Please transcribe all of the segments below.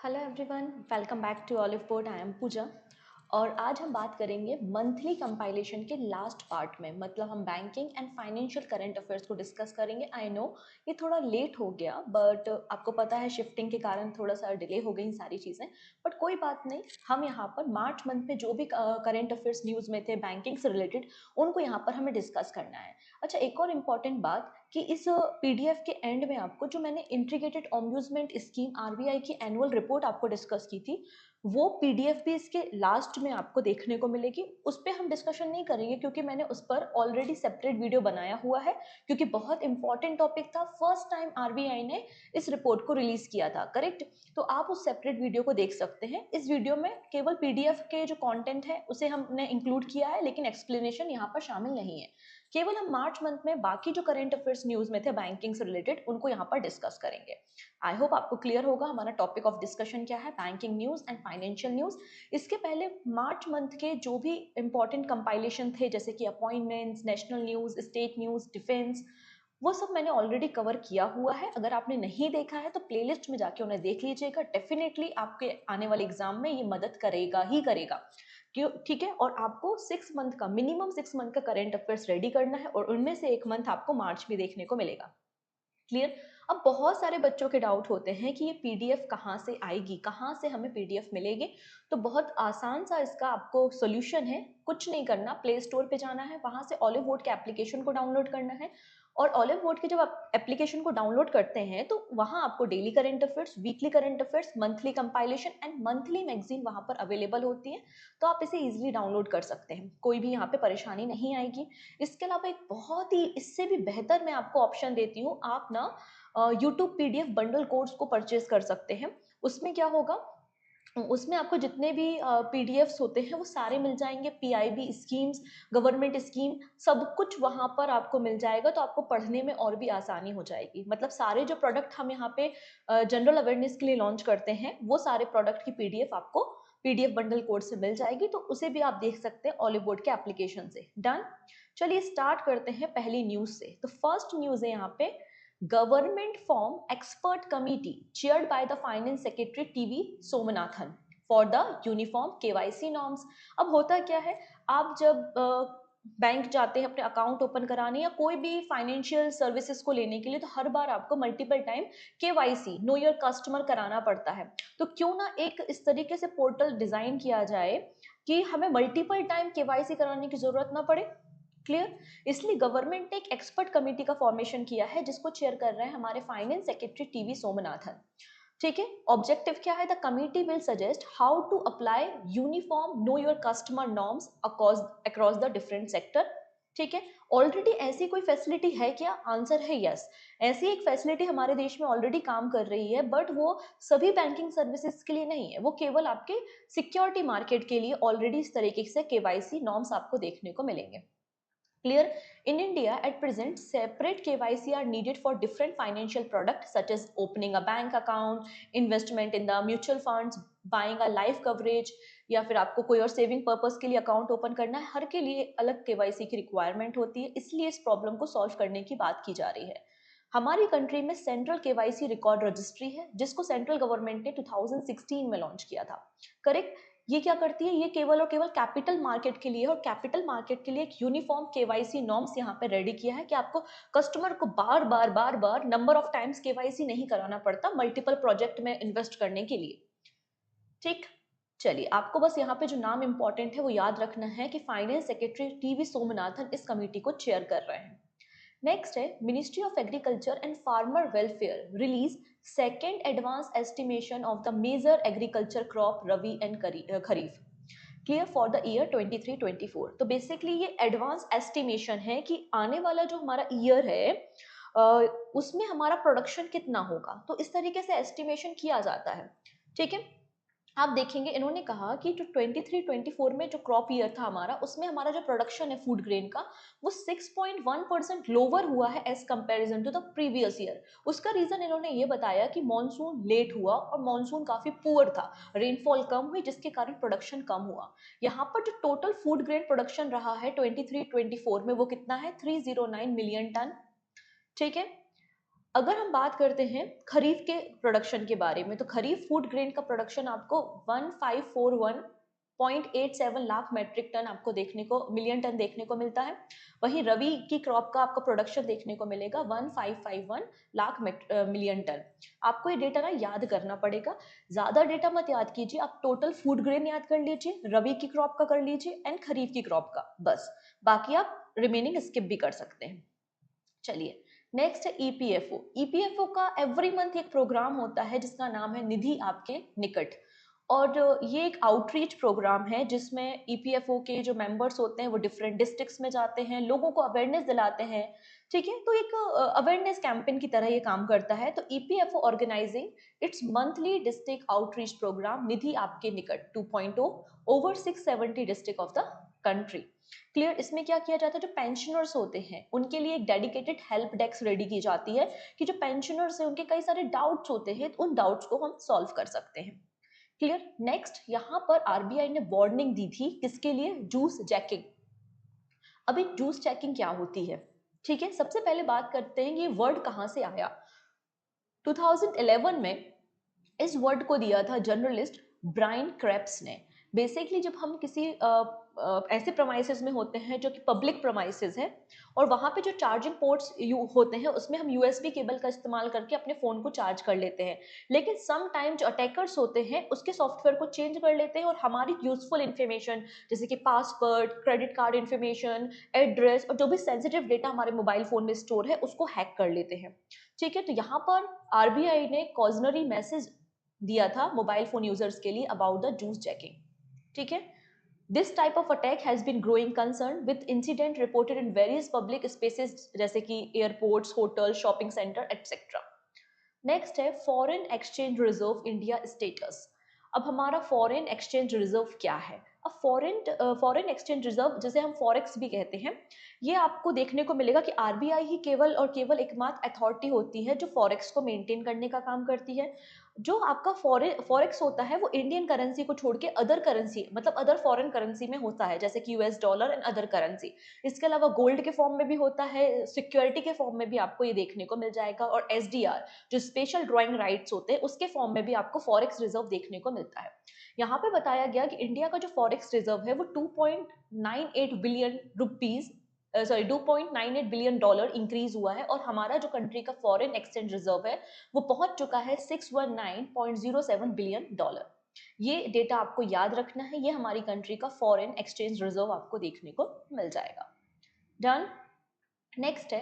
Hello everyone, welcome back to Oliveboard. I am Pooja और आज हम बात करेंगे मंथली कंपाइलेशन के लास्ट पार्ट में। मतलब हम banking and financial current affairs को डिस्कस करेंगे। आई नो ये थोड़ा लेट हो गया, बट आपको पता है शिफ्टिंग के कारण थोड़ा सा डिले हो गई सारी चीज़ें। बट कोई बात नहीं, हम यहाँ पर मार्च मंथ में जो भी करंट अफेयर्स न्यूज़ में थे बैंकिंग से रिलेटेड, उनको यहाँ पर हमें डिस्कस करना है। अच्छा, एक और इम्पॉर्टेंट बात कि इस पीडीएफ के एंड में आपको जो मैंने इंटीग्रेटेड अम्यूजमेंट स्कीम आरबीआई की एनुअल रिपोर्ट आपको डिस्कस की थी, वो पीडीएफ भी इसके लास्ट में आपको देखने को मिलेगी। उस पर हम डिस्कशन नहीं करेंगे क्योंकि मैंने उस पर ऑलरेडी सेपरेट वीडियो बनाया हुआ है, क्योंकि बहुत इंपॉर्टेंट टॉपिक था। फर्स्ट टाइम आरबीआई ने इस रिपोर्ट को रिलीज किया था, करेक्ट। तो आप उस सेपरेट वीडियो को देख सकते हैं। इस वीडियो में केवल पीडीएफ के जो कंटेंट है उसे हमने इंक्लूड किया है, लेकिन एक्सप्लेनेशन यहाँ पर शामिल नहीं है। केवल हम मार्च मंथ में बाकी जो करंट अफेयर्स न्यूज में थे बैंकिंग से रिलेटेड, उनको यहाँ पर डिस्कस करेंगे। आई होप आपको क्लियर होगा हमारा टॉपिक ऑफ डिस्कशन क्या है, banking news and financial news. इसके पहले मार्च मंथ के जो भी इंपॉर्टेंट कंपाइलेशन थे, जैसे कि appointments, national news, state news, defence, वो सब मैंने ऑलरेडी कवर किया हुआ है। अगर आपने नहीं देखा है तो प्लेलिस्ट में जाके उन्हें देख लीजिएगा। डेफिनेटली आपके आने वाले एग्जाम में ये मदद करेगा ही करेगा, क्यों? ठीक है। और आपको 6 मंथ का, मिनिमम 6 मंथ का करंट अफेयर्स रेडी करना है, और उनमें से एक मंथ आपको मार्च में देखने को मिलेगा। क्लियर। अब बहुत सारे बच्चों के डाउट होते हैं कि ये पीडीएफ कहाँ से आएगी, कहाँ से हमें पीडीएफ मिलेगी। तो बहुत आसान सा इसका आपको सॉल्यूशन है। कुछ नहीं करना, प्ले स्टोर पे जाना है, वहां से ऑलिव बोर्ड के एप्लीकेशन को डाउनलोड करना है। और ऑलिव बोर्ड के जब आप एप्लीकेशन को डाउनलोड करते हैं तो वहां आपको daily current affairs, weekly current affairs, monthly compilation and monthly magazine वहां पर अवेलेबल होती है। तो आप इसे इजीली डाउनलोड कर सकते हैं, कोई भी यहाँ पे परेशानी नहीं आएगी। इसके अलावा एक बहुत ही इससे भी बेहतर मैं आपको ऑप्शन देती हूँ। आप ना यूट्यूब पीडीएफ बंडल कोर्स को परचेज कर सकते हैं। उसमें क्या होगा, उसमें आपको जितने भी पीडीएफ्स होते हैं वो सारे मिल जाएंगे। पीआईबी स्कीम्स, गवर्नमेंट स्कीम, सब कुछ वहां पर आपको मिल जाएगा। तो आपको पढ़ने में और भी आसानी हो जाएगी। मतलब सारे जो प्रोडक्ट हम यहाँ पे जनरल अवेयरनेस के लिए लॉन्च करते हैं, वो सारे प्रोडक्ट की पीडीएफ आपको पीडीएफ बंडल कोर्स से मिल जाएगी। तो उसे भी आप देख सकते हैं ऑलिव बोर्ड के एप्लीकेशन से। डन। चलिए स्टार्ट करते हैं पहली न्यूज से। तो फर्स्ट न्यूज है यहाँ पे, government form expert committee chaired by the finance secretary TV Somanathan for the uniform KYC norms. अब होता क्या है, आप जब बैंक जाते हैं अपने अकाउंट ओपन कराने या कोई भी फाइनेंशियल सर्विसेज को लेने के लिए, तो हर बार आपको multiple time KYC, no your customer, कराना पड़ता है। तो क्यों ना एक इस तरीके से पोर्टल डिजाइन किया जाए कि हमें मल्टीपल टाइम केवाईसी कराने की जरूरत ना पड़े। क्लियर। इसलिए गवर्नमेंट ने एक एक्सपर्ट कमेटी का फॉर्मेशन किया है, जिसको चेयर कर रहे हैं हमारे फाइनेंस सेक्रेटरी टीवी सोमनाथन। ठीक है। ऑब्जेक्टिव क्या है, the committee will suggest how to apply uniform know your customer norms across the different sector. ठीक है। ऑलरेडी ऐसी कोई फैसिलिटी है क्या? आंसर है यस। ऐसी एक फैसिलिटी हमारे देश में ऑलरेडी काम कर रही है, बट वो सभी बैंकिंग सर्विसेज के लिए नहीं है, वो केवल आपके सिक्योरिटी मार्केट के लिए ऑलरेडी इस तरीके से केवाईसी नॉर्म्स आपको देखने को मिलेंगे। Clear? In India, at present, separate KYC are needed for different financial products such as opening a bank account, investment in the mutual funds, buying a life coverage, या फिर आपको कोई और सेविंग पर्पस के लिए अकाउंट ओपन करना है। हर के लिए अलग केवाईसी की रिक्वायरमेंट होती है, इसलिए इस प्रॉब्लम को सॉल्व करने की बात की जा रही है। हमारी कंट्री में सेंट्रल केवाईसी रिकॉर्ड रजिस्ट्री है, जिसको सेंट्रल गवर्नमेंट ने 2016 में लॉन्च किया था। करेक्ट। ये क्या करती है, ये केवल और केवल कैपिटल मार्केट के लिए, और कैपिटल मार्केट के लिए एक यूनिफॉर्म केवाईसी नॉर्म्स यहाँ पे रेडी किया है कि आपको कस्टमर को बार बार नंबर ऑफ टाइम्स केवाईसी नहीं कराना पड़ता मल्टीपल प्रोजेक्ट में इन्वेस्ट करने के लिए। ठीक। चलिए, आपको बस यहाँ पे जो नाम इंपॉर्टेंट है वो याद रखना है कि फाइनेंस सेक्रेटरी टीवी सोमनाथन इस कमेटी को चेयर कर रहे हैं। नेक्स्ट है, ministry of agriculture and farmer welfare release second advance estimation of the major agriculture crop rabi and kharif, clear, for the year 23-24। तो बेसिकली ये एडवांस एस्टिमेशन है कि आने वाला जो हमारा ईयर है उसमें हमारा प्रोडक्शन कितना होगा। तो इस तरीके से एस्टिमेशन किया जाता है। ठीक है। आप देखेंगे इन्होंने कहा कि जो 23-24 में जो क्रॉप ईयर था हमारा, उसमें हमारा जो प्रोडक्शन है फूड ग्रेन का, वो 6.1% लोअर हुआ है as comparison to the previous year. उसका रीजन इन्होंने ये बताया कि मॉनसून लेट हुआ और मॉनसून काफी पुअर था, रेनफॉल कम हुई, जिसके कारण प्रोडक्शन कम हुआ। यहाँ पर जो टोटल फूड ग्रेन प्रोडक्शन रहा है 23-24 में, वो कितना है? 309 मिलियन टन। ठीक है। अगर हम बात करते हैं खरीफ के प्रोडक्शन के बारे में, तो खरीफ फूड ग्रेन का प्रोडक्शन आपको 1541.87 लाख मेट्रिक टन आपको देखने को, मिलियन टन देखने को मिलता है। वहीं रवि की क्रॉप का आपको प्रोडक्शन देखने को मिलेगा 1551 लाख मिलियन टन। आपको ये डेटा ना याद करना पड़ेगा, ज्यादा डेटा मत याद कीजिए, आप टोटल फूड ग्रेन याद कर लीजिए, रवि की क्रॉप का कर लीजिए एंड खरीफ की क्रॉप का, बस। बाकी आप रिमेनिंग स्किप भी कर सकते हैं। चलिए, नेक्स्ट है ईपीएफओ। ईपीएफओ का एवरी मंथ एक प्रोग्राम होता है जिसका नाम है निधि आपके निकट, और ये एक आउटरीच प्रोग्राम है जिसमें ईपीएफओ के जो मेंबर्स होते हैं वो डिफरेंट डिस्ट्रिक्ट्स में जाते हैं, लोगों को अवेयरनेस दिलाते हैं। ठीक है, तो एक अवेयरनेस कैंपेन की तरह ये काम करता है। तो EPFO organising its monthly district outreach programme Nidhi Aapke Nikat 2.0 over 670 district of the country. Clear? इसमें क्या किया जाता है, जो पेंशनर्स होते हैं उनके लिए एक डेडिकेटेड हेल्प डेस्क रेडी की जाती है कि जो पेंशनर्स हैं उनके कई सारे डाउट्स होते हैं, तो उन डाउट्स को हम सॉल्व कर सकते हैं। क्लियर? नेक्स्ट, यहाँ पर आरबीआई ने वार्निंग दी थी किसके लिए, जूस जैकिंग। अभी जूस चेकिंग क्या होती है? ठीक है, सबसे पहले बात करते हैं ये वर्ड कहाँ से आया। 2011 में इस वर्ड को दिया था जर्नलिस्ट ब्रायन क्रेप्स ने। बेसिकली जब हम किसी ऐसे प्रमाइसेस में होते हैं जो कि पब्लिक प्रमाइसेस है, और वहाँ पे जो चार्जिंग पोर्ट्स होते हैं उसमें हम यूएसबी केबल का इस्तेमाल करके अपने फ़ोन को चार्ज कर लेते हैं, लेकिन सम टाइम जो अटैकर्स होते हैं उसके सॉफ्टवेयर को चेंज कर लेते हैं और हमारी यूजफुल इन्फॉर्मेशन जैसे कि password, credit card information, address और जो भी सेंसिटिव डेटा हमारे मोबाइल फ़ोन में स्टोर है उसको हैक कर लेते हैं। ठीक है, तो यहाँ पर आरबीआई ने कॉजनरी मैसेज दिया था मोबाइल फोन यूजर्स के लिए अबाउट द जूस चेकिंग। ठीक है, this type of attack has been growing concern with incident reported in various public spaces जैसे कि airports, hotel, shopping centre etcetera. Next है foreign exchange reserve India status. अब हमारा foreign exchange reserve क्या है? अब फॉरेन एक्सचेंज रिजर्व, जिसे हम फॉरेक्स भी कहते हैं, ये आपको देखने को मिलेगा कि आरबीआई ही केवल और केवल एकमात्र अथॉरिटी होती है जो फॉरेक्स को मेंटेन करने का काम करती है। जो आपका फॉरेक्स होता है वो इंडियन करेंसी को छोड़ के अदर करेंसी, मतलब अदर फॉरेन करेंसी में होता है, जैसे कि US dollar and other currency. इसके अलावा गोल्ड के फॉर्म में भी होता है, सिक्योरिटी के फॉर्म में भी आपको ये देखने को मिल जाएगा, और एसडीआर जो स्पेशल ड्राइंग राइट्स होते हैं उसके फॉर्म में भी आपको फॉरेक्स रिजर्व देखने को मिलता है। यहाँ पे बताया गया कि इंडिया का जो फॉरेक्स रिजर्व है वो 2.98 billion rupees, sorry 2.98 billion dollar increase हुआ है, और हमारा जो कंट्री का फॉरेन एक्सचेंज रिजर्व है वो पहुंच चुका है 619.07 बिलियन डॉलर। ये डेटा आपको याद रखना है, ये हमारी कंट्री का फॉरेन एक्सचेंज रिजर्व आपको देखने को मिल जाएगा। डन। नेक्स्ट है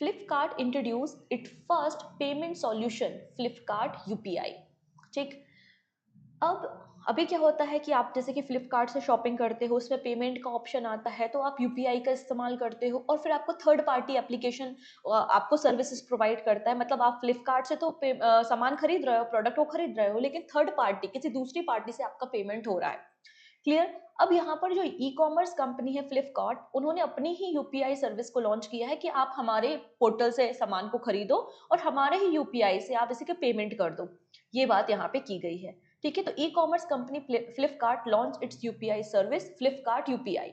Flipkart introduce it first payment solution Flipkart UPI. ठीक, अब अभी क्या होता है कि आप जैसे कि फ्लिपकार्ट से शॉपिंग करते हो, उसमें पेमेंट का ऑप्शन आता है, तो आप यूपीआई का इस्तेमाल करते हो, और फिर आपको थर्ड पार्टी एप्लीकेशन आपको सर्विसेज प्रोवाइड करता है। मतलब आप फ्लिपकार्ट से तो सामान खरीद रहे हो, प्रोडक्ट वो खरीद रहे हो, लेकिन थर्ड पार्टी किसी दूसरी पार्टी से आपका पेमेंट हो रहा है। क्लियर? अब यहाँ पर जो ई कॉमर्स कंपनी है फ्लिपकार्ट, उन्होंने अपनी ही यूपीआई सर्विस को लॉन्च किया है कि आप हमारे पोर्टल से सामान को खरीदो और हमारे ही यूपीआई से आप इसी के पेमेंट कर दो। ये बात यहाँ पे की गई है। ठीक है, तो e commerce company Flipkart launch its UPI service Flipkart UPI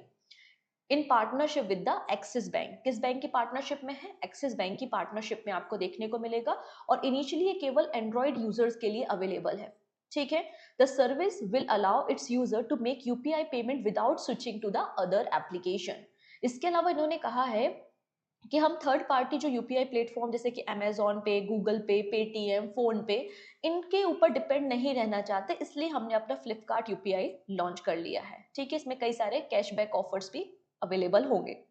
in partnership with the axis bank. किस बैंक की पार्टनरशिप में है? एक्सिस बैंक की पार्टनरशिप में आपको देखने को मिलेगा, और इनिशियली ये केवल एंड्रॉइड यूजर्स के लिए अवेलेबल है। ठीक है, the service will allow its user to make UPI payment without switching to the other application. इसके अलावा इन्होंने कहा है कि हम थर्ड पार्टी जो यूपीआई प्लेटफॉर्म जैसे कि अमेजॉन पे, गूगल पे, पेटीएम, फोन पे, इनके ऊपर डिपेंड नहीं रहना चाहते, इसलिए हमने अपना फ्लिपकार्ट यूपीआई लॉन्च कर लिया है। ठीक है, इसमें कई सारे कैशबैक ऑफर्स भी अवेलेबल होंगे।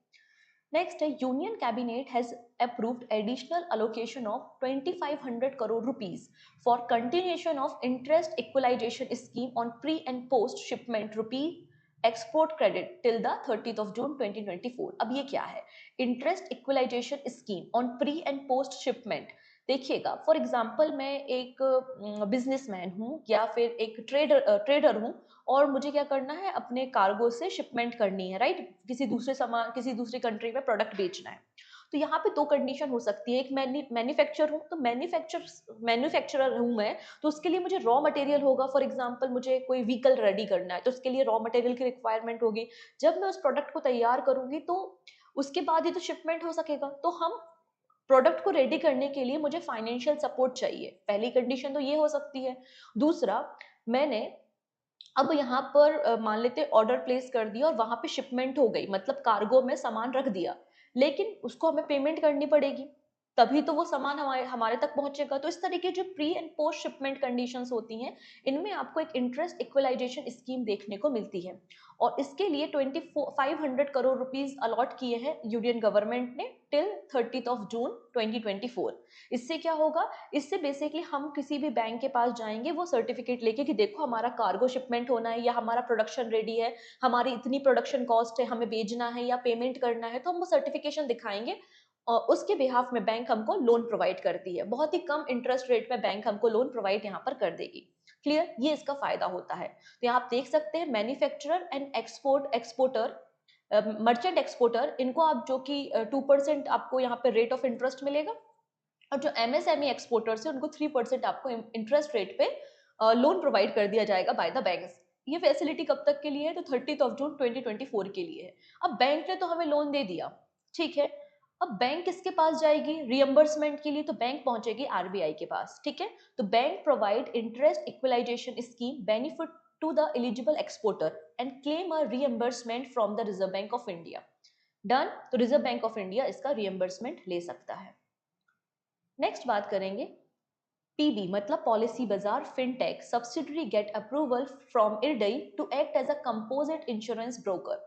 नेक्स्ट है union cabinet has approved additional allocation of 2500 crore rupees for continuation of interest equalisation scheme on pre and post shipment rupee export credit till the 30th of June 2024। अब ये क्या है? Interest equalisation scheme on pre and post shipment. देखिएगा, for example मैं एक businessman हूँ या फिर एक ट्रेडर हूँ, और मुझे क्या करना है, अपने कार्गो से शिपमेंट करनी है, राइट? किसी दूसरे सामान, किसी दूसरी कंट्री में प्रोडक्ट बेचना है। तो यहाँ पे दो कंडीशन हो सकती है, एक मैन्युफैक्चर हूँ, तो मैन्युफैक्चरर हूँ मैं, तो उसके लिए मुझे रॉ मटेरियल होगा। फॉर एग्जांपल मुझे कोई व्हीकल रेडी करना है, तो उसके लिए रॉ मटेरियल की रिक्वायरमेंट होगी। जब मैं उस प्रोडक्ट को तैयार करूंगी तो उसके बाद ही तो शिपमेंट हो सकेगा। तो हम प्रोडक्ट को रेडी करने के लिए मुझे फाइनेंशियल सपोर्ट चाहिए, पहली कंडीशन तो ये हो सकती है। दूसरा, मैंने अब यहाँ पर मान लेते ऑर्डर प्लेस कर दिया और वहां पे शिपमेंट हो गई, मतलब कार्गो में सामान रख दिया, लेकिन उसको हमें पेमेंट करनी पड़ेगी, तभी तो वो सामान हमारे हमारे तक पहुंचेगा। तो इस तरीके जो pre and post shipment conditions होती हैं, इनमें आपको एक इंटरेस्ट इक्वलाइजेशन स्कीम देखने को मिलती है, और इसके लिए 500 करोड़ रुपीज अलॉट किए हैं यूनियन गवर्नमेंट ने टिल 30 जून 2024। इससे क्या होगा, इससे बेसिकली हम किसी भी बैंक के पास जाएंगे वो सर्टिफिकेट लेके कि देखो हमारा कार्गो शिपमेंट होना है या हमारा प्रोडक्शन रेडी है, हमारी इतनी प्रोडक्शन कॉस्ट है, हमें भेजना है या पेमेंट करना है, तो हम वो सर्टिफिकेशन दिखाएंगे और उसके बिहाफ में बैंक हमको लोन प्रोवाइड करती है। बहुत ही कम इंटरेस्ट रेट में बैंक हमको लोन प्रोवाइड यहाँ पर कर देगी। क्लियर, ये इसका फायदा होता है। तो यहाँ आप देख सकते हैं manufacturer and exporter, merchant exporter, इनको आप जो कि 2% आपको यहाँ पे रेट ऑफ इंटरेस्ट मिलेगा, और जो एमएसएमई एक्सपोर्टर्स है उनको 3% आपको इंटरेस्ट रेट पे लोन प्रोवाइड कर दिया जाएगा बाय द बैंक्स। ये फैसिलिटी कब तक के लिए है, तो 30 जून 2024 के लिए है। अब बैंक ने तो हमें लोन दे दिया, ठीक है, अब बैंक किसके पास जाएगी रियम्बर्समेंट के लिए, तो बैंक पहुंचेगी आरबीआई के पास, ठीक है। तो bank provide interest equalisation scheme benefit to the eligible exporter and claim a reimbursement from the reserve bank of India. Done, तो रिजर्व बैंक ऑफ इंडिया इसका रियम्बर्समेंट ले सकता है। नेक्स्ट बात करेंगे पीबी, मतलब Policybazaar fintech subsidiary get approval from IRDAI to act as a composite insurance broker.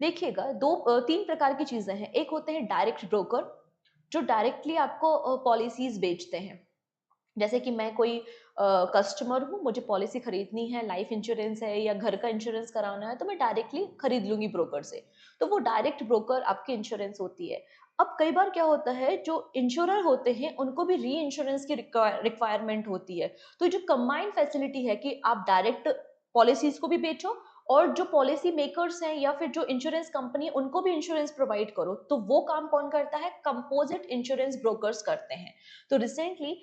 देखिएगा तीन प्रकार की चीजें हैं। एक होते हैं डायरेक्ट ब्रोकर, जो डायरेक्टली आपको पॉलिसीज बेचते हैं, जैसे कि मैं कोई कस्टमर हूँ, मुझे पॉलिसी खरीदनी है, लाइफ इंश्योरेंस है या घर का इंश्योरेंस कराना है, तो मैं डायरेक्टली खरीद लूंगी ब्रोकर से, तो वो डायरेक्ट ब्रोकर आपकी इंश्योरेंस होती है। अब कई बार क्या होता है, जो इंश्योरर होते हैं उनको भी री इंश्योरेंस की रिक्वायरमेंट होती है, तो जो कंबाइंड फैसिलिटी है कि आप डायरेक्ट पॉलिसीज को भी बेचो और जो पॉलिसी मेकर्स हैं या फिर जो इंश्योरेंस कंपनी है उनको भी इंश्योरेंस प्रोवाइड करो, तो वो काम कौन करता है, कंपोजिट इंश्योरेंस ब्रोकर्स करते हैं। तो रिसेंटली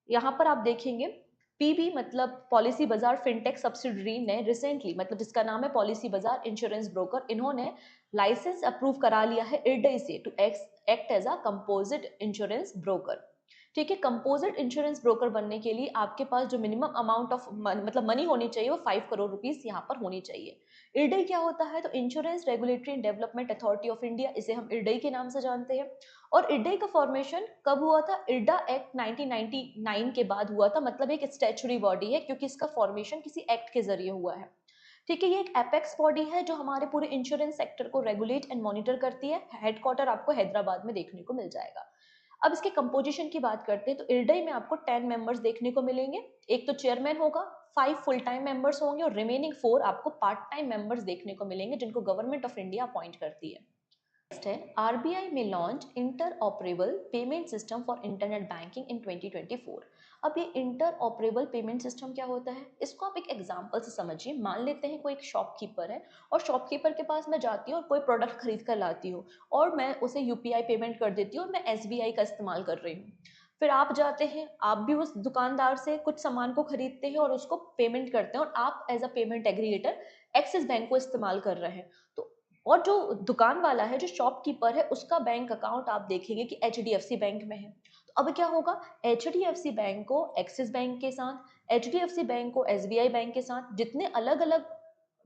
यहाँ पर आप देखेंगे पीबी मतलब पॉलिसी बाजार फिनटेक सब्सिडरी ने रिसेंटली, मतलब जिसका नाम है पॉलिसी बाजार इंश्योरेंस ब्रोकर, इन्होंने लाइसेंस अप्रूव करा लिया है इरडई से to act as a composite insurance broker. ठीक है, कंपोजिट इंश्योरेंस ब्रोकर बनने के लिए आपके पास जो मिनिमम अमाउंट ऑफ मतलब मनी होनी चाहिए वो 5 करोड़ रुपीज यहाँ पर होनी चाहिए। इरडई क्या होता है, तो insurance regulatory and development authority of India, इसे हम इरडई के नाम से जानते हैं। और इरडई का फॉर्मेशन कब हुआ था, इरडा एक्ट 1999 के बाद हुआ था, मतलब एक स्टैच्यूटरी बॉडी है क्योंकि इसका फॉर्मेशन किसी एक्ट के जरिए हुआ है। ठीक है, ये एक एपेक्स बॉडी है जो हमारे पूरे इंश्योरेंस सेक्टर को रेगुलेट एंड मॉनिटर करती है। हेडक्वार्टर आपको हैदराबाद में देखने को मिल जाएगा। अब इसके कंपोजिशन की बात करते हैं तो इरडई में आपको 10 मेंबर्स देखने को मिलेंगे। एक तो चेयरमैन होगा, 5 फुल टाइम मेंबर्स होंगे और रिमेनिंग 4 आपको पार्ट टाइम मेंबर्स देखने को मिलेंगे जिनको गवर्नमेंट ऑफ इंडिया अपॉइंट करती है। नेक्स्ट है आरबीआई में launch inter operable payment system for internet banking in 2024। अब ये इंटर ऑपरेबल पेमेंट सिस्टम क्या होता है, इसको आप एक एग्जांपल से समझिए। मान लेते हैं कोई एक शॉपकीपर है और शॉपकीपर के पास मैं जाती हूँ और कोई प्रोडक्ट खरीद कर लाती हूँ और मैं उसे यूपीआई पेमेंट कर देती हूँ और मैं एसबीआई का इस्तेमाल कर रही हूँ। फिर आप जाते हैं, आप भी उस दुकानदार से कुछ सामान को खरीदते हैं और उसको पेमेंट करते हैं और आप as a payment aggregator Axis bank को इस्तेमाल कर रहे हैं। तो और जो दुकान वाला है, जो शॉपकीपर है, उसका बैंक अकाउंट आप देखेंगे कि एचडीएफसी बैंक में है। तो अब क्या होगा, एचडीएफसी बैंक को एक्सिस बैंक के साथ, एचडीएफसी बैंक को एसबीआई बैंक के साथ जितने अलग अलग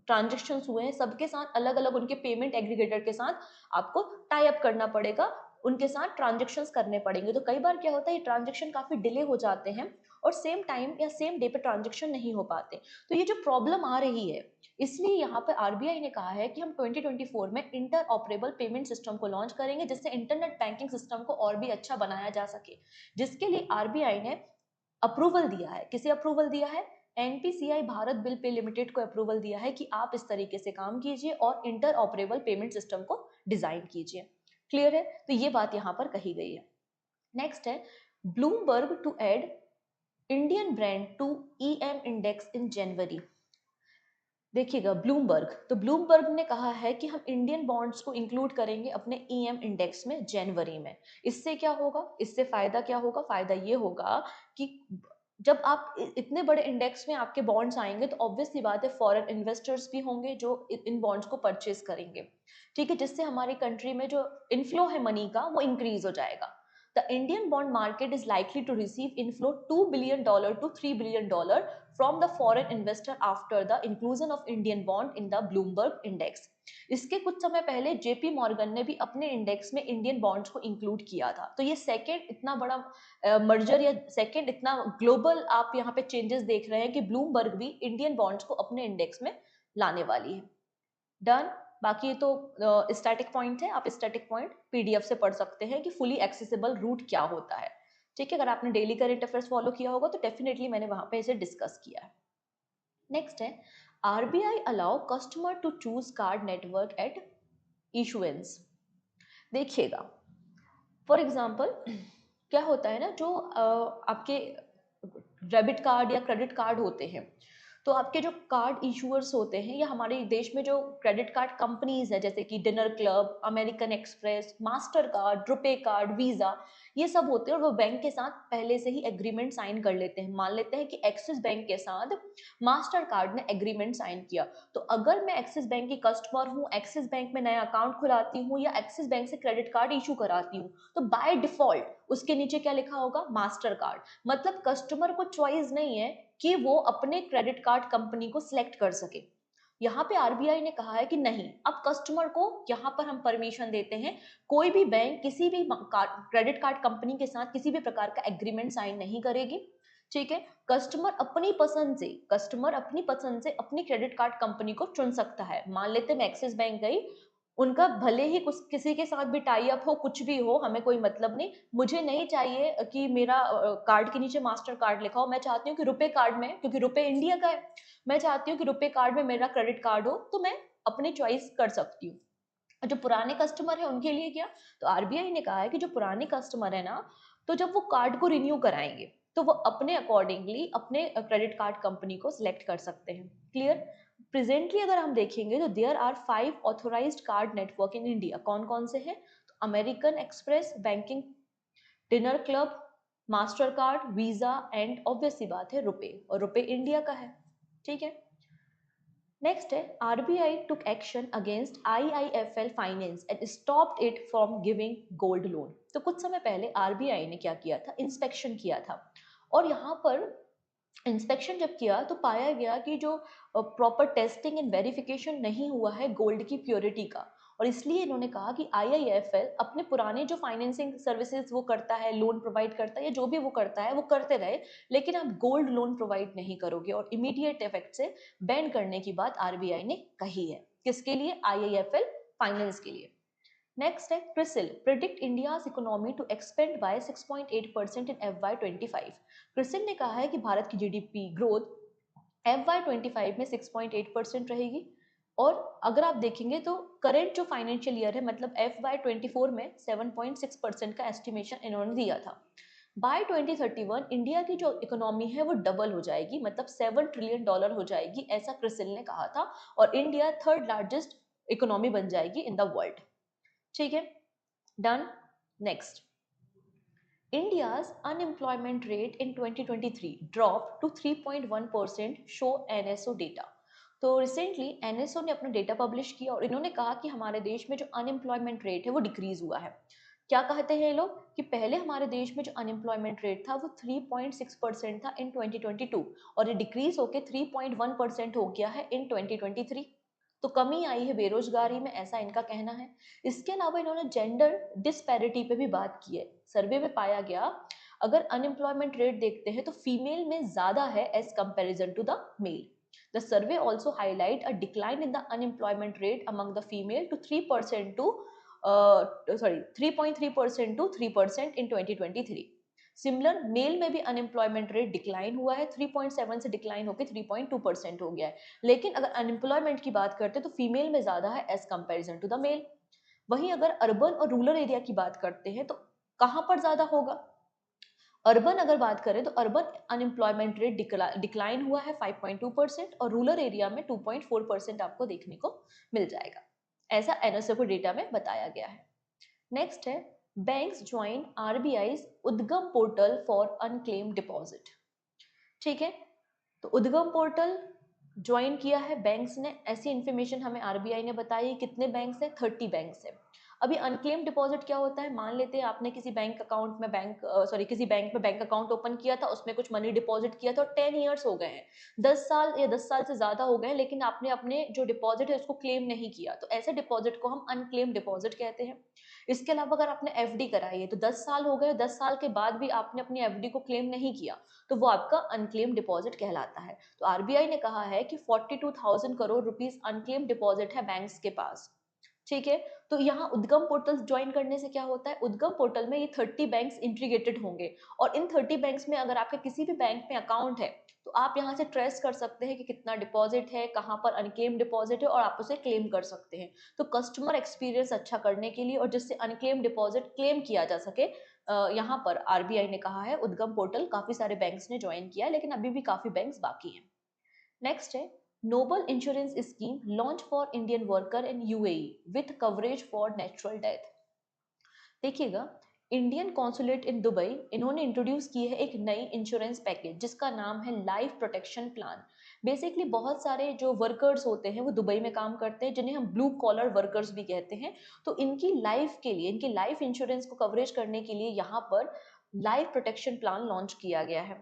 ट्रांजेक्शन हुए हैं सबके साथ अलग अलग उनके पेमेंट एग्रीगेटर के साथ आपको टाई अप करना पड़ेगा, उनके साथ ट्रांजेक्शन्स करने पड़ेंगे। तो कई बार क्या होता है, ये ट्रांजेक्शन काफी डिले हो जाते हैं और सेम टाइम या सेम डे पे ट्रांजेक्शन नहीं हो पाते। तो ये जो प्रॉब्लम आ रही है, इसलिए यहाँ पर आरबीआई ने कहा है कि हम 2024 में इंटर ऑपरेबल पेमेंट सिस्टम को लॉन्च करेंगे जिससे इंटरनेट बैंकिंग सिस्टम को और भी अच्छा बनाया जा सके, जिसके लिए आरबीआई ने अप्रूवल दिया है। किसे अप्रूवल दिया है, NPCI Bharat bill pay limited को अप्रूवल दिया है कि आप इस तरीके से काम कीजिए और इंटर ऑपरेबल पेमेंट सिस्टम को डिजाइन कीजिए। क्लियर है, तो ये बात यहाँ पर कही गई है। नेक्स्ट है Bloomberg to add Indian bond to EM index in January. देखिएगा ब्लूमबर्ग, तो ब्लूमबर्ग ने कहा है कि हम इंडियन बॉन्ड्स को इंक्लूड करेंगे अपने ईएम इंडेक्स में जनवरी में। इससे क्या होगा, इससे फायदा क्या होगा, फायदा ये होगा कि जब आप इतने बड़े इंडेक्स में आपके बॉन्ड्स आएंगे तो ऑब्वियसली बात है फॉरेन इन्वेस्टर्स भी होंगे जो इन बॉन्ड्स को परचेज करेंगे। ठीक है, जिससे हमारी कंट्री में जो इनफ्लो है मनी का वो इंक्रीज हो जाएगा। The Indian bond market is likely to receive inflow $2 billion to $3 billion from the foreign investor after the inclusion of Indian bond in the Bloomberg index. इसके कुछ समय पहले जेपी मॉर्गन ने भी अपने इंडेक्स में इंडियन बॉन्ड्स को include किया था। तो ये सेकेंड इतना बड़ा मर्जर या सेकेंड इतना ग्लोबल आप यहाँ पे चेंजेस देख रहे हैं कि ब्लूमबर्ग भी इंडियन बॉन्ड्स को अपने इंडेक्स में लाने वाली है। डन। बाकी ये तो स्टैटिक पॉइंट है, आप स्टैटिक पॉइंट पीडीएफ से पढ़ सकते हैं कि फुली एक्सेसिबल रूट क्या होता है। ठीक है, अगर आपने डेली करंट अफेयर्स फॉलो किया होगा तो डेफिनेटली मैंने वहां पे इसे डिस्कस किया है। नेक्स्ट है RBI allow customer to choose card network at issuance. देखिएगा, फॉर एग्जाम्पल क्या होता है ना, जो आपके डेबिट कार्ड या क्रेडिट कार्ड होते हैं, तो आपके जो कार्ड इशूअर्स होते हैं या हमारे देश में जो क्रेडिट कार्ड कंपनीज है जैसे कि dinner club, American express, master card, RuPay card, visa, ये सब होते हैं और वो बैंक के साथ पहले से ही एग्रीमेंट साइन कर लेते हैं। मान लेते हैं कि एक्सिस बैंक के साथ मास्टर कार्ड ने एग्रीमेंट साइन किया, तो अगर मैं एक्सिस बैंक की कस्टमर हूँ, एक्सिस बैंक में नया अकाउंट खुलाती हूँ या एक्सिस बैंक से क्रेडिट कार्ड इशू कराती हूँ, तो बाय डिफॉल्ट उसके नीचे क्या लिखा होगा, मास्टर कार्ड। मतलब कस्टमर को चॉइस नहीं है कि वो अपने क्रेडिट कार्ड कंपनी को सिलेक्ट कर सके। यहाँ पे आरबीआई ने कहा है कि नहीं, अब कस्टमर को यहाँ पर हम परमिशन देते हैं, कोई भी बैंक किसी भी क्रेडिट कार्ड कंपनी के साथ किसी भी प्रकार का एग्रीमेंट साइन नहीं करेगी। ठीक है, कस्टमर अपनी पसंद से अपनी क्रेडिट कार्ड कंपनी को चुन सकता है। मान लेते मैं एक्सिस बैंक गई, उनका भले ही कुछ किसी के साथ भी टाई अप हो, कुछ भी हो, हमें कोई मतलब नहीं, मुझे नहीं चाहिए कि मेरा कार्ड के नीचे मास्टर कार्ड लिखा हो, मैं चाहती हूँ कि रुपे कार्ड में, क्योंकि रुपे इंडिया का है, मैं चाहती हूँ कि रुपे कार्ड में मेरा क्रेडिट कार्ड हो, तो मैं अपनी चॉइस कर सकती हूँ। जो पुराने कस्टमर है उनके लिए क्या, तो आरबीआई ने कहा है कि जो पुराने कस्टमर है ना, तो जब वो कार्ड को रिन्यू कराएंगे तो वो अपने अकॉर्डिंगली अपने क्रेडिट कार्ड कंपनी को सिलेक्ट कर सकते हैं। क्लियर। प्रेजेंटली अगर हम देखेंगे तो there are 5 authorised card network in India. कौन कौन से हैं, तो American Express banking, Diners Club, Mastercard, Visa and obvious सी बात है रुपे, और रुपे इंडिया का है। ठीक है, नेक्स्ट है RBI took action against IIFL finance and stopped it from giving gold loan. तो कुछ समय पहले आरबीआई ने क्या किया था, इंस्पेक्शन किया था, और यहाँ पर इंस्पेक्शन जब किया तो पाया गया कि जो प्रॉपर टेस्टिंग एंड वेरिफिकेशन नहीं हुआ है गोल्ड की प्योरिटी का, और इसलिए इन्होंने कहा कि आईआईएफएल अपने पुराने जो फाइनेंसिंग सर्विसेज वो करता है, लोन प्रोवाइड करता है या जो भी वो करता है वो करते रहे, लेकिन आप गोल्ड लोन प्रोवाइड नहीं करोगे, और इमीडिएट इफेक्ट से बैन करने की बात आरबीआई ने कही है। किसके लिए, आईआईएफएल फाइनेंस के लिए। नेक्स्ट है CRISIL predict India's economy to expand by 6.8% in FY25। CRISIL ने कहा है कि भारत की जीडीपी ग्रोथ FY25 में 6.8% रहेगी, और अगर आप देखेंगे तो करेंट जो फाइनेंशियल ईयर है मतलब FY24 में 7.6% का एस्टिमेशन इन्होंने दिया था। बाय 2031 इंडिया की जो इकोनॉमी है वो डबल हो जाएगी, मतलब $7 ट्रिलियन हो जाएगी, ऐसा क्रिसिल ने कहा था, और इंडिया थर्ड लार्जेस्ट इकोनॉमी बन जाएगी इन द वर्ल्ड। ठीक है, done. Next, India's unemployment rate in 2023 dropped to 3.1%, show NSO data। तो रिसेंटली एनएसओ ने अपना डेटा पब्लिश किया और इन्होंने कहा कि हमारे देश में जो अनएम्प्लॉयमेंट रेट है वो डिक्रीज हुआ है। क्या कहते हैं ये लोग कि पहले हमारे देश में जो अनएम्प्लॉयमेंट रेट था वो 3.6% था इन 2022, और ये डिक्रीज होकर 3.1% हो गया है इन 2023। तो कमी आई है बेरोजगारी में, ऐसा इनका कहना है। इसके अलावा इन्होंने जेंडर डिस्पैरिटी पे भी बात की है। सर्वे में पाया गया अगर अनएम्प्लॉयमेंट रेट देखते हैं तो फीमेल में ज्यादा है as comparison to the male. The survey also highlight a decline in the unemployment rate among the female to 3% to 3.3% to 3% in 2023। Similar mail में भी अनएम्प्लॉयमेंट रेट डिक्लाइन हुआ है, 3.7 से डिक्लाइन होकर 3.2% हो गया है। लेकिन अगर अनएम्प्लॉयमेंट की बात करते हैं तो फीमेल में ज्यादा है as comparison to the male. वहीं अगर अर्बन और रूरल एरिया की बात करते हैं तो कहां पर ज्यादा होगा, अर्बन अगर बात करें तो अर्बन अनएम्प्लॉयमेंट रेट डिक्लाइन हुआ है 5.2%, और रूरल एरिया में 2.4% आपको देखने को मिल जाएगा, ऐसा एनएसओ डेटा में बताया गया है। नेक्स्ट है बैंक्स ज्वाइन आरबीआई उद्गम पोर्टल फॉर अनक्लेम्ड डिपॉजिट। ठीक है, तो उद्गम पोर्टल ज्वाइन किया है बैंक्स ने, ऐसी इंफॉर्मेशन हमें आरबीआई ने बताई। कितने बैंक्स हैं, 30 बैंक्स है। अभी अनक्लेम डिपॉजिट क्या होता है, मान लेते हैं आपने किसी बैंक अकाउंट में किसी बैंक में बैंक अकाउंट ओपन किया था, उसमें कुछ मनी डिपॉजिट किया था और 10 इयर्स हो गए हैं, 10 साल या 10 साल से ज्यादा हो गए हैं, लेकिन आपने अपने जो डिपॉजिट है उसको क्लेम नहीं किया, तो ऐसे डिपॉजिट को हम अनक्लेम डिपॉजिट कहते हैं। इसके अलावा अगर आपने एफडी कराई है तो 10 साल हो गए, 10 साल के बाद भी आपने अपनी एफडी को क्लेम नहीं किया, तो वो आपका अनक्लेम डिपॉजिट कहलाता है। तो आरबीआई ने कहा है कि 42,000 करोड़ रुपीस अनक्लेम डिपॉजिट है बैंक्स के पास। ठीक है, तो यहाँ उद्गम पोर्टल ज्वाइन करने से क्या होता है, उद्गम पोर्टल में ये 30 बैंक्स इंटीग्रेटेड होंगे और इन 30 बैंक्स में अगर आपके किसी भी बैंक में अकाउंट है तो आप यहाँ से ट्रेस कर सकते हैं कि कितना डिपॉजिट है, कहाँ पर अनक्लेम डिपॉजिट है और आप उसे क्लेम कर सकते हैं। तो कस्टमर एक्सपीरियंस अच्छा करने के लिए और जिससे अनक्लेम डिपॉजिट क्लेम किया जा सके, यहाँ पर आरबीआई ने कहा है उद्गम पोर्टल काफी सारे बैंक्स ने ज्वाइन किया है, लेकिन अभी भी काफी बैंक्स बाकी हैं। नेक्स्ट है novel insurance scheme launch for Indian worker in UAE with coverage for natural death. देखिएगा, इंडियन कॉन्सुलेट इन दुबई इन्होंने इंट्रोड्यूस की है एक नई इंश्योरेंस पैकेज जिसका नाम है लाइफ प्रोटेक्शन प्लान। बेसिकली बहुत सारे जो वर्कर्स होते हैं वो दुबई में काम करते हैं, जिन्हें हम ब्लू कॉलर वर्कर्स भी कहते हैं, तो इनकी लाइफ के लिए, इनकी लाइफ इंश्योरेंस को कवरेज करने के लिए यहाँ पर लाइफ प्रोटेक्शन प्लान लॉन्च किया गया है।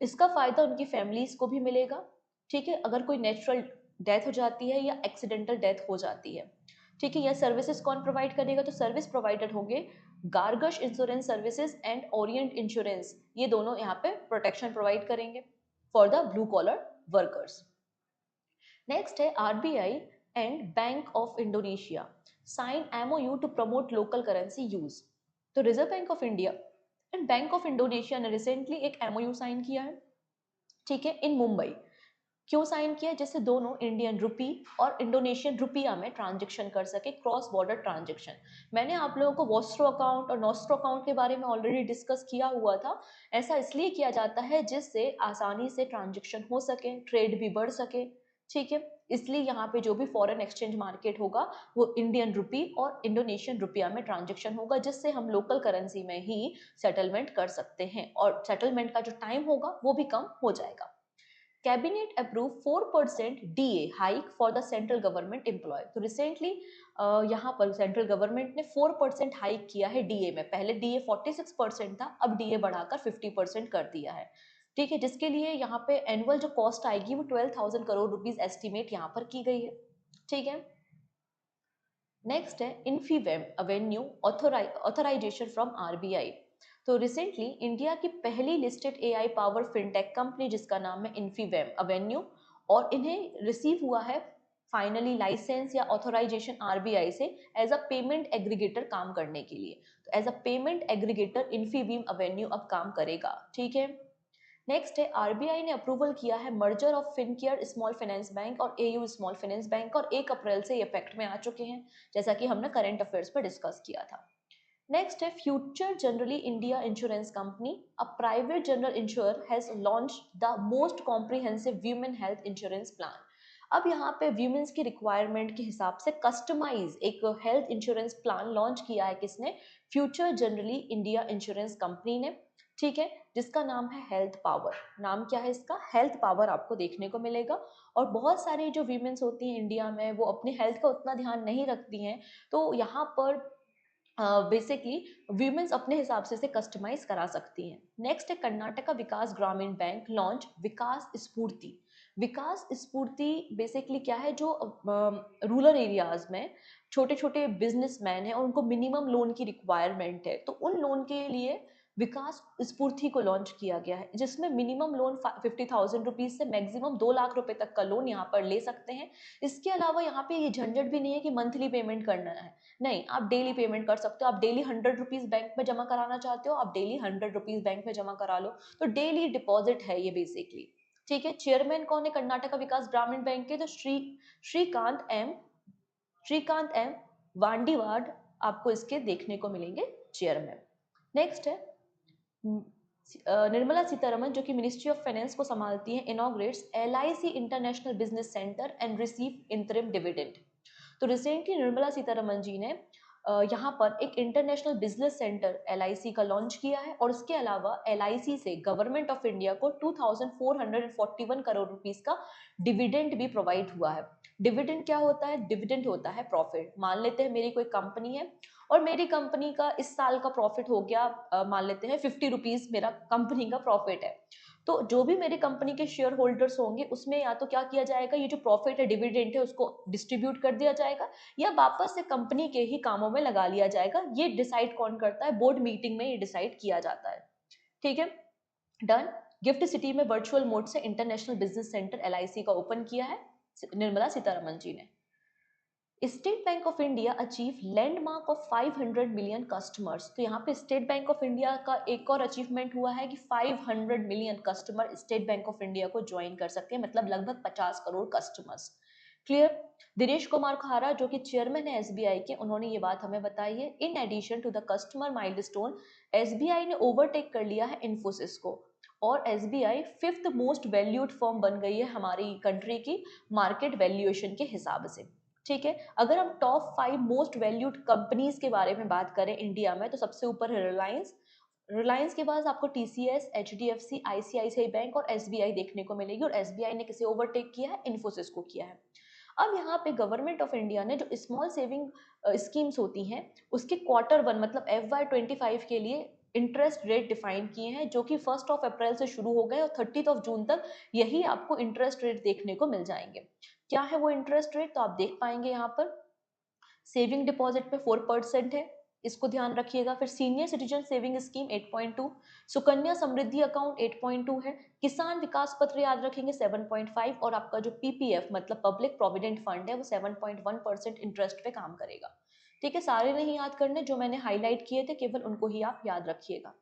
इसका फायदा उनकी फैमिलीज को भी मिलेगा। ठीक है, अगर कोई नेचुरल डेथ हो जाती है या एक्सीडेंटल डेथ हो जाती है, ठीक है, यह सर्विसेज कौन प्रोवाइड करेगा, तो सर्विस प्रोवाइडर होंगे Gargash insurance services and Orient insurance, ये दोनों यहाँ पे प्रोटेक्शन प्रोवाइड करेंगे for the blue collar workers. Next है RBI and Bank of Indonesia sign MoU to promote local currency use. तो reserve bank of India and Bank of Indonesia ने recently एक MoU sign किया है, ठीक है, इन मुंबई। क्यों साइन किया, जिससे दोनों इंडियन रुपी और इंडोनेशियन रुपया में ट्रांजेक्शन कर सके, क्रॉस बॉर्डर ट्रांजेक्शन। मैंने आप लोगों को वॉस्ट्रो अकाउंट और नॉस्ट्रो अकाउंट के बारे में ऑलरेडी डिस्कस किया हुआ था। ऐसा इसलिए किया जाता है जिससे आसानी से ट्रांजेक्शन हो सके, ट्रेड भी बढ़ सके। ठीक है, इसलिए यहाँ पे जो भी फॉरेन एक्सचेंज मार्केट होगा वो इंडियन रुपी और इंडोनेशियन रुपया में ट्रांजेक्शन होगा, जिससे हम लोकल करेंसी में ही सेटलमेंट कर सकते हैं और सेटलमेंट का जो टाइम होगा वो भी कम हो जाएगा। Cabinet approve 4% DA hike for the central government employ. तो रिसेंटली यहाँ पर सेंट्रल गवर्नमेंट ने 4% हाइक किया है डीए में। पहले डीए 46% था, अब डीए बढ़ाकर 50% कर दिया है। ठीक है, जिसके लिए यहाँ पे एनुअल जो कॉस्ट आएगी वो 12,000 करोड़ रुपीज एस्टिमेट यहाँ पर की गई है। ठीक है, नेक्स्ट है इन्फीवेम अवेन्यू ऑथराइजेशन फ्रॉम आरबीआई। तो रिसेंटली इंडिया की पहली listed AI power fintech company जिसका नाम है इन्फीवेम अवेन्यू, और इन्हें रिसीव हुआ है फाइनली लाइसेंस या ऑथराइजेशन आरबीआई से एज अ पेमेंट एग्रीगेटर काम करने के लिए। तो as a payment aggregator Infibeam Avenue अब काम करेगा। ठीक है, नेक्स्ट है आरबीआई ने अप्रूवल किया है merger of Fincare small finance bank और एयू स्मॉल फाइनेंस बैंक, और 1 अप्रैल से इफेक्ट में आ चुके हैं, जैसा कि हमने करंट अफेयर्स पर डिस्कस किया था। नेक्स्ट है future generally India insurance company, a private general insurer has launched the most comprehensive women health insurance plan. अब यहाँ पे वीमेंस की रिक्वायरमेंट के हिसाब से कस्टमाइज एक हेल्थ इंश्योरेंस प्लान लॉन्च किया है, किसने, future generally India insurance company ने। ठीक है, जिसका नाम है हेल्थ पावर। नाम क्या है इसका, हेल्थ पावर आपको देखने को मिलेगा। और बहुत सारी जो वीमेंस होती हैं इंडिया में वो अपनी हेल्थ का उतना ध्यान नहीं रखती हैं, तो यहाँ पर बेसिकली वीमेंस अपने हिसाब से इसे कस्टमाइज करा सकती हैं। नेक्स्ट है कर्नाटका विकास ग्रामीण बैंक लॉन्च विकास स्फूर्ति। विकास स्फूर्ति बेसिकली क्या है, जो रूरल एरियाज में छोटे छोटे बिजनेसमैन हैं और उनको मिनिमम लोन की रिक्वायरमेंट है, तो उन लोन के लिए विकास स्फूर्ति को लॉन्च किया गया है, जिसमें मिनिमम लोन 50,000 रुपीज से मैक्सिमम 2 लाख रुपए तक का लोन यहाँ पर ले सकते हैं। इसके अलावा यहाँ पे ये झंझट भी नहीं है कि मंथली पेमेंट करना है, नहीं, आप डेली पेमेंट कर सकते हो। आप डेली 100 रुपीज बैंक में जमा कराना चाहते हो, आप डेली 100 रुपीज बैंक में जमा करा लो, तो डेली डिपॉजिट है ये बेसिकली। ठीक है, चेयरमैन कौन है कर्नाटका विकास ग्रामीण बैंक के, तो श्रीकांत एम वांडीवाड आपको इसके देखने को मिलेंगे चेयरमैन। नेक्स्ट है निर्मला सीतारमन, जो कि मिनिस्ट्री ऑफ फाइनेंस को संभालती है, inaugurates LIC international business centre and receive interim dividend. तो रिसेंटली निर्मला सीतारमन जी ने यहाँ पर एक इंटरनेशनल बिजनेस सेंटर LIC का लॉन्च किया है और उसके अलावा LIC से गवर्नमेंट ऑफ इंडिया को 2441 करोड़ रुपीस का डिविडेंड भी प्रोवाइड हुआ है। डिविडेंड क्या होता है? डिविडेंड होता है प्रॉफिट। मान लेते हैं मेरी कोई कंपनी है और मेरी कंपनी का इस साल का प्रॉफिट हो गया, मान लेते हैं 50 रुपीज मेरा कंपनी का प्रॉफिट है, तो जो भी मेरी कंपनी के शेयर होल्डर्स होंगे उसमें या तो क्या किया जाएगा, ये जो प्रॉफिट है, डिविडेंड है, उसको डिस्ट्रीब्यूट कर दिया जाएगा या वापस से कंपनी के ही कामों में लगा लिया जाएगा। ये डिसाइड कौन करता है? बोर्ड मीटिंग में ये डिसाइड किया जाता है। ठीक है, डन। गिफ्ट सिटी में वर्चुअल मोड से इंटरनेशनल बिजनेस सेंटर LIC का ओपन किया है निर्मला सीतारमन जी ने। State bank of India achieve landmark of 500 million customers. तो यहाँ पे स्टेट बैंक ऑफ इंडिया का एक और अचीवमेंट हुआ है कि 500 million customer state bank of India को ज्वाइन कर सकते हैं, मतलब लगभग 50 करोड़ कस्टमर्स। क्लियर? दिनेश कुमार खारा जो कि चेयरमैन है SBI के, उन्होंने ये बात हमें बताई है। In addition to the customer milestone, SBI ने ओवरटेक कर लिया है इन्फोसिस को और SBI 5th most valued firm बन गई है हमारी कंट्री की मार्केट वैल्यूएशन के हिसाब से। ठीक है, अगर हम टॉप 5 मोस्ट वैल्यूड कंपनीज के बारे में बात करें इंडिया में, तो सबसे ऊपर है रिलायंस। रिलायंस के बाद आपको TCS, HDFC, ICICI बैंक और SBI देखने को मिलेगी और SBI ने किसे ओवरटेक किया है? इन्फोसिस को किया है। अब यहाँ पे गवर्नमेंट ऑफ इंडिया ने जो स्मॉल सेविंग स्कीम्स होती हैं उसके Q1 मतलब FY25 के लिए इंटरेस्ट रेट डिफाइन किए हैं, जो कि 1 अप्रैल से शुरू हो गए और 30 जून तक यही आपको इंटरेस्ट रेट देखने को मिल जाएंगे। क्या है वो इंटरेस्ट रेट? तो आप देख पाएंगे यहाँ पर सेविंग डिपॉजिट पे 4% है, इसको ध्यान रखिएगा। फिर senior citizen saving scheme 8.2, Sukanya Samriddhi account 8.2 है, किसान विकास पत्र याद रखेंगे 7.5 और आपका जो PPF मतलब पब्लिक प्रोविडेंट फंड है वो 7.1% इंटरेस्ट पे काम करेगा। ठीक है, सारे नहीं याद करने, जो मैंने हाईलाइट किए थे केवल उनको ही आप याद रखिएगा।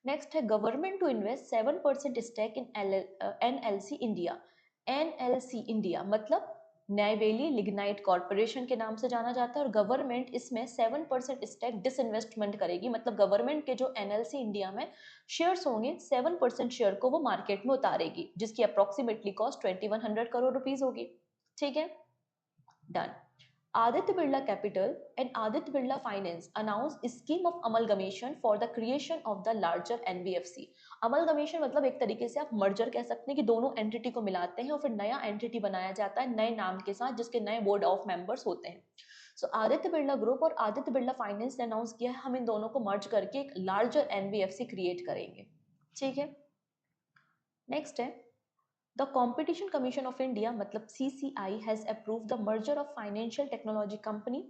नेक्स्ट है government to invest 7% stake in NLC India. NLC India मतलब न्यायवेली लिग्नाइट कॉर्पोरेशन के नाम से जाना जाता है और गवर्नमेंट इसमें 7% स्टेक डिसइन्वेस्टमेंट करेगी, मतलब गवर्नमेंट के जो NLC इंडिया में शेयर्स होंगे 7% शेयर को वो मार्केट में उतारेगी, जिसकी अप्रोक्सीमेटली कॉस्ट 2100 करोड़ रुपीज होगी। ठीक है, done. Aditya Birla Capital and Aditya Birla Finance announced scheme of amalgamation for the creation of the larger NBFC। amalgamation मतलब एक तरीके से आप मर्जर कह सकते हैं कि दोनों एंटिटी को मिलाते हैं और फिर नया एंटिटी बनाया जाता है नए नाम के साथ, जिसके नए बोर्ड ऑफ मेंबर्स होते हैं। सो आदित्य बिरला ग्रुप और आदित्य बिरला फाइनेंस ने अनाउंस किया है हम इन दोनों को मर्ज करके एक लार्जर NBFC क्रिएट करेंगे। ठीक है, नेक्स्ट है The Competition Commission of India मतलब CCI has approved the merger of financial technology company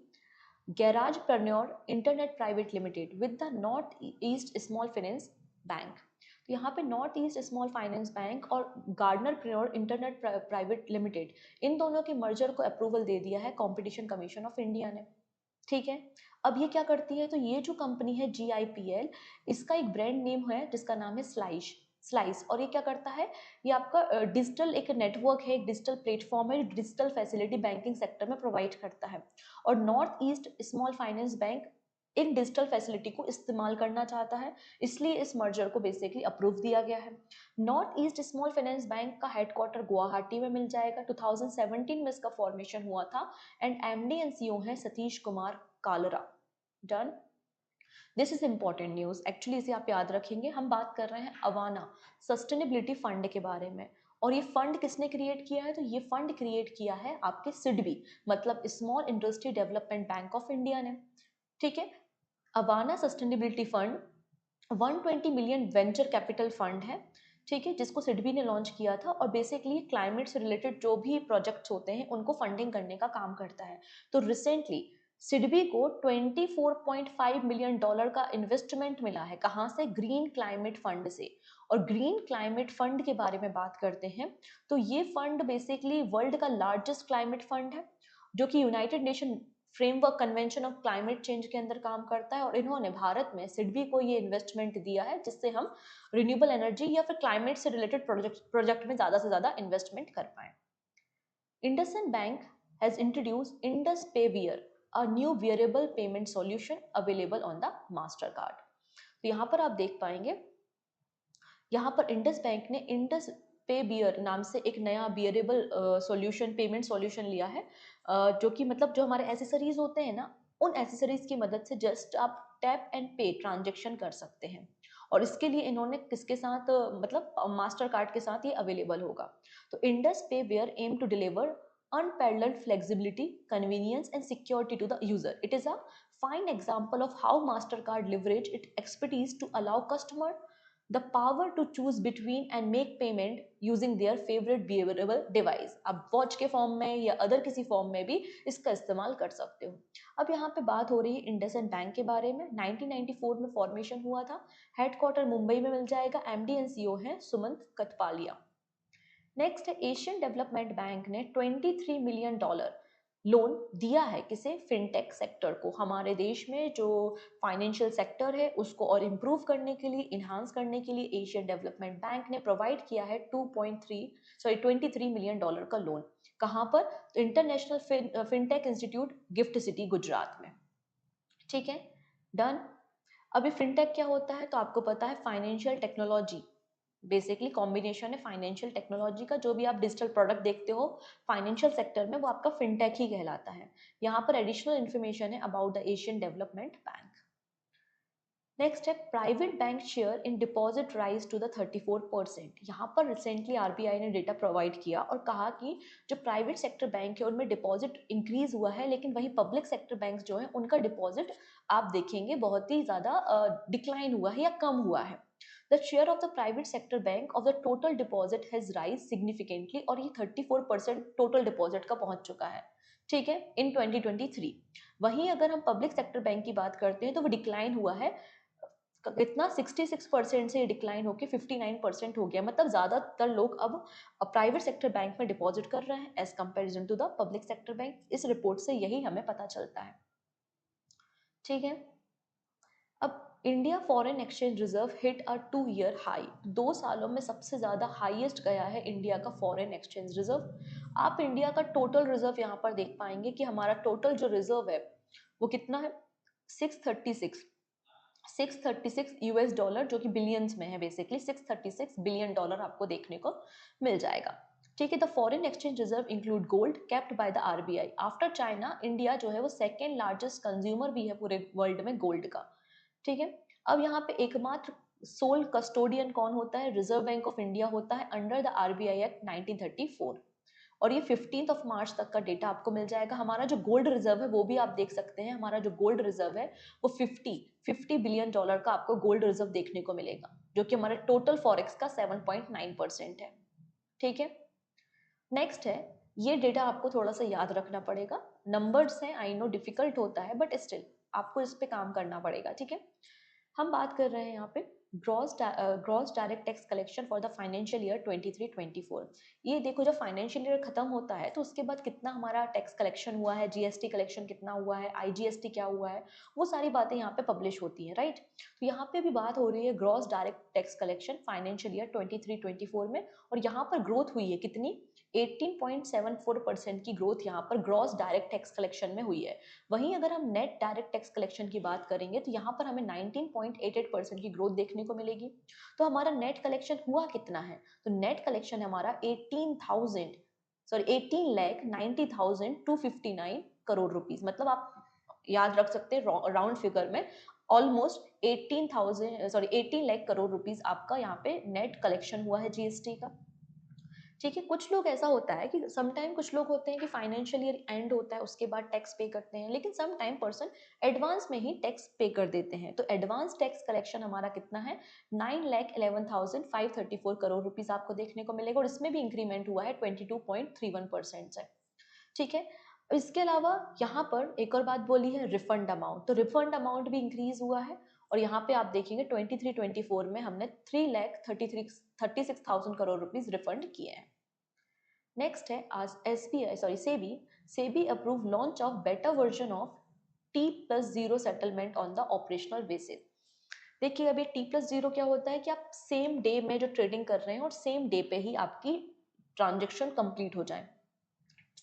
Garagepreneur Internet Private Limited with the North East Small Finance Bank। तो यहाँ पे north east small finance bank और gardener प्रेन्योर internet private limited, इन दोनों के merger को approval दे दिया है competition commission of India ने। ठीक है, अब ये क्या करती है? तो ये जो कंपनी है GIPL, इसका एक ब्रांड नेम है जिसका नाम है स्लाइस और ये क्या करता है? ये आपका डिजिटल एक नेटवर्क है, एक डिजिटल प्लेटफॉर्म है, डिजिटल फैसिलिटी बैंकिंग सेक्टर में प्रोवाइड करता है और north east small finance bank इन डिजिटल फैसिलिटी को इस्तेमाल करना चाहता है, इसलिए इस मर्जर को बेसिकली अप्रूव दिया गया है। North east small finance bank का हेडक्वार्टर गुवाहाटी में मिल जाएगा। 2017 में इसका फॉर्मेशन हुआ था एंड MD एंड CEO है Satish Kumar Kalra. Done. This is important news, actually इसे आप याद रखेंगे। हम बात कर रहे हैं अवाना सस्टेनेबिलिटी फंड के बारे में और ये फंड किसने क्रिएट किया है? तो ये फंड क्रिएट किया है आपके SIDBI मतलब small industry development bank of India ने। ठीक है, Awana sustainability fund 120 million venture capital fund है। ठीक है, जिसको SIDBI ने लॉन्च किया था और बेसिकली क्लाइमेट से रिलेटेड जो भी प्रोजेक्ट्स होते हैं उनको फंडिंग करने का काम करता है। तो रिसेंटली SIDBI को $24.5 मिलियन का इन्वेस्टमेंट मिला है। कहाँ से? ग्रीन क्लाइमेट फंड से। और ग्रीन क्लाइमेट फंड के बारे में बात करते हैं तो ये फंड बेसिकली वर्ल्ड का लार्जेस्ट क्लाइमेट फंड है जो कि United nation framework convention of climate change के अंदर काम करता है और इन्होंने भारत में SIDBI को ये इन्वेस्टमेंट दिया है जिससे हम रिन्यूएबल एनर्जी या फिर क्लाइमेट से रिलेटेड प्रोजेक्ट में ज़्यादा से ज़्यादा इन्वेस्टमेंट कर पाए। IndusInd Bank has introduced Indus Paywear, a new wearable payment solution available on the Mastercard। तो यहाँ पर आप देख पाएंगे, यहाँ पर इंडस बैंक ने इंडस पे बियर नाम से एक नया बियरेबल सॉल्यूशन पेमेंट सॉल्यूशन लिया है, जो कि मतलब जो हमारे एसेसरीज होते हैं ना उन एसेसरीज की मदद से जस्ट आप टैप एंड पे ट्रांजेक्शन कर सकते हैं। और इसके लिए इन्होंने किसके साथ मतलब मास्टर कार्ड के साथ ये अवेलेबल होगा। तो Indus pay where aim to deliver unparalleled flexibility, convenience, and security to the user. It is a fine example of how Mastercard leverage its expertise to allow customer the power to choose between and make payment using their favorite behavioral device. अब watch के form में या other किसी form में भी इसका इस्तेमाल कर सकते हो। अब यहाँ पे बात हो रही है इंडसइंड बैंक के बारे में। 1994 में फॉर्मेशन हुआ था। हेडक्वार्टर मुंबई में मिल जाएगा। एमडी एंड सीईओ है सुमंत कथपालिया। नेक्स्ट है एशियन डेवलपमेंट बैंक ने $23 मिलियन लोन दिया है किसे, फिनटेक सेक्टर को। हमारे देश में जो फाइनेंशियल सेक्टर है उसको और इम्प्रूव करने के लिए, इन्हांस करने के लिए एशियन डेवलपमेंट बैंक ने प्रोवाइड किया है 23 मिलियन डॉलर का लोन। कहाँ पर? तो international fintech institute gift city Gujarat में। ठीक है, डन। अभी फिनटेक क्या होता है तो आपको पता है, फाइनेंशियल टेक्नोलॉजी, बेसिकली कॉम्बिनेशन है फाइनेंशियल टेक्नोलॉजी का। जो भी आप डिजिटल प्रोडक्ट देखते हो फाइनेंशियल सेक्टर में वो आपका फिनटेक ही कहलाता है। यहाँ पर एडिशनल इन्फॉर्मेशन है about the Asian Development Bank. Next है private bank share in deposit rise to the 34%। यहाँ पर रिसेंटली आरबीआई ने डेटा प्रोवाइड किया और कहा कि जो प्राइवेट सेक्टर बैंक है उनमें डिपॉजिट इंक्रीज हुआ है, लेकिन वही पब्लिक सेक्टर बैंक जो है उनका डिपॉजिट आप देखेंगे बहुत ही ज़्यादा डिक्लाइन हुआ है या कम हुआ है। The share of the private sector bank of the total deposit has rise significantly, और ये 34% टोटल डिपॉजिट का पहुंच चुका है। ठीक है, इन 2023। वहीं अगर हम पब्लिक सेक्टर बैंक की बात करते हैं तो वो डिक्लाइन हुआ है। कितना? 66% से डिक्लाइन होकर 59% हो गया। मतलब ज्यादातर लोग अब प्राइवेट सेक्टर बैंक में डिपॉजिट कर रहे हैं as comparison to the public sector bank. इस रिपोर्ट से यही हमें पता चलता है। ठीक है, अब India foreign exchange reserve hit a 2 year high. 2 सालों में सबसे ज्यादा हाईएस्ट गया है इंडिया का फॉरेन एक्सचेंज रिजर्व। आप इंडिया का टोटल रिजर्व यहाँ पर देख पाएंगे कि हमारा टोटल जो रिजर्व है वो कितना है, 636 यूएस डॉलर, जो कि बिलियंस में है। बेसिकली 636 बिलियन डॉलर आपको देखने को मिल जाएगा। ठीक है, the foreign exchange reserve include gold kept by the RBI. After China India जो है वो सेकेंड लार्जेस्ट कंज्यूमर भी है पूरे वर्ल्ड में गोल्ड का। ठीक है, अब यहाँ पे एकमात्र सोल कस्टोडियन कौन होता है? रिजर्व बैंक ऑफ इंडिया होता है अंडर द आरबीआई एक्ट 1934। और ये 15 मार्च तक का डेटा आपको मिल जाएगा। हमारा जो गोल्ड रिजर्व है वो भी आप देख सकते हैं। हमारा जो गोल्ड रिजर्व है वो 50 बिलियन डॉलर का आपको गोल्ड रिजर्व देखने को मिलेगा, जो कि हमारे टोटल फॉरेक्स का 7.9% है। ठीक है, नेक्स्ट है, ये डेटा आपको थोड़ा सा याद रखना पड़ेगा। नंबर्स हैं, आई नो डिफिकल्ट होता है, बट स्टिल आपको इस पे काम करना पड़ेगा। ठीक है, हम बात कर रहे हैं यहाँ पे gross direct tax collection for the financial year 23-24। ये देखो, जब फाइनेंशियल ईयर खत्म होता है तो उसके बाद कितना हमारा टैक्स कलेक्शन हुआ है, जीएसटी कलेक्शन कितना हुआ है, आईजीएसटी क्या हुआ है, वो सारी बातें यहाँ पे पब्लिश होती हैं, राइट। तो यहाँ पे भी बात हो रही है gross direct tax collection financial year 23-24 में, और यहाँ पर ग्रोथ हुई है कितनी? 18.74% की ग्रोथ यहाँ पर ग्रॉस डायरेक्ट टैक्स कलेक्शन में हुई है। वहीं अगर हम नेट डायरेक्ट टैक्स कलेक्शन की बात करेंगे तो यहाँ पर हमें 19.88% की ग्रोथ देखने को मिलेगी। तो हमारा नेट कलेक्शन हुआ कितना है? तो नेट कलेक्शन हमारा 18 लाख 90,259 करोड़ रुपीज। मतलब आप याद रख सकते हैं राउंड फिगर में ऑलमोस्ट 18 लाख करोड़ रुपीज आपका यहाँ पे नेट कलेक्शन हुआ है जीएसटी का। ठीक है, कुछ लोग ऐसा होता है कि समटाइम कुछ लोग होते हैं कि फाइनेंशियल ईयर एंड होता है उसके बाद टैक्स पे करते हैं, लेकिन सम टाइम पर्सन एडवांस में ही टैक्स पे कर देते हैं। तो एडवांस टैक्स कलेक्शन हमारा कितना है? 9,11,534 करोड़ रुपीज आपको देखने को मिलेगा, और इसमें भी इंक्रीमेंट हुआ है 22.31% से। ठीक है, इसके अलावा यहाँ पर एक और बात बोली है रिफंड अमाउंट। तो रिफंड अमाउंट भी इंक्रीज हुआ है, और यहाँ पे आप देखेंगे 23-24 में हमने 3,36,000 करोड़ रुपीज रिफंड किए हैं। नेक्स्ट है आज SEBI approve launch of better version of T+0 settlement on the operational basis. देखिए, अभी T+0 क्या होता है कि आप सेम डे में जो ट्रेडिंग कर रहे हैं और सेम डे पे ही आपकी ट्रांजेक्शन कंप्लीट हो जाए।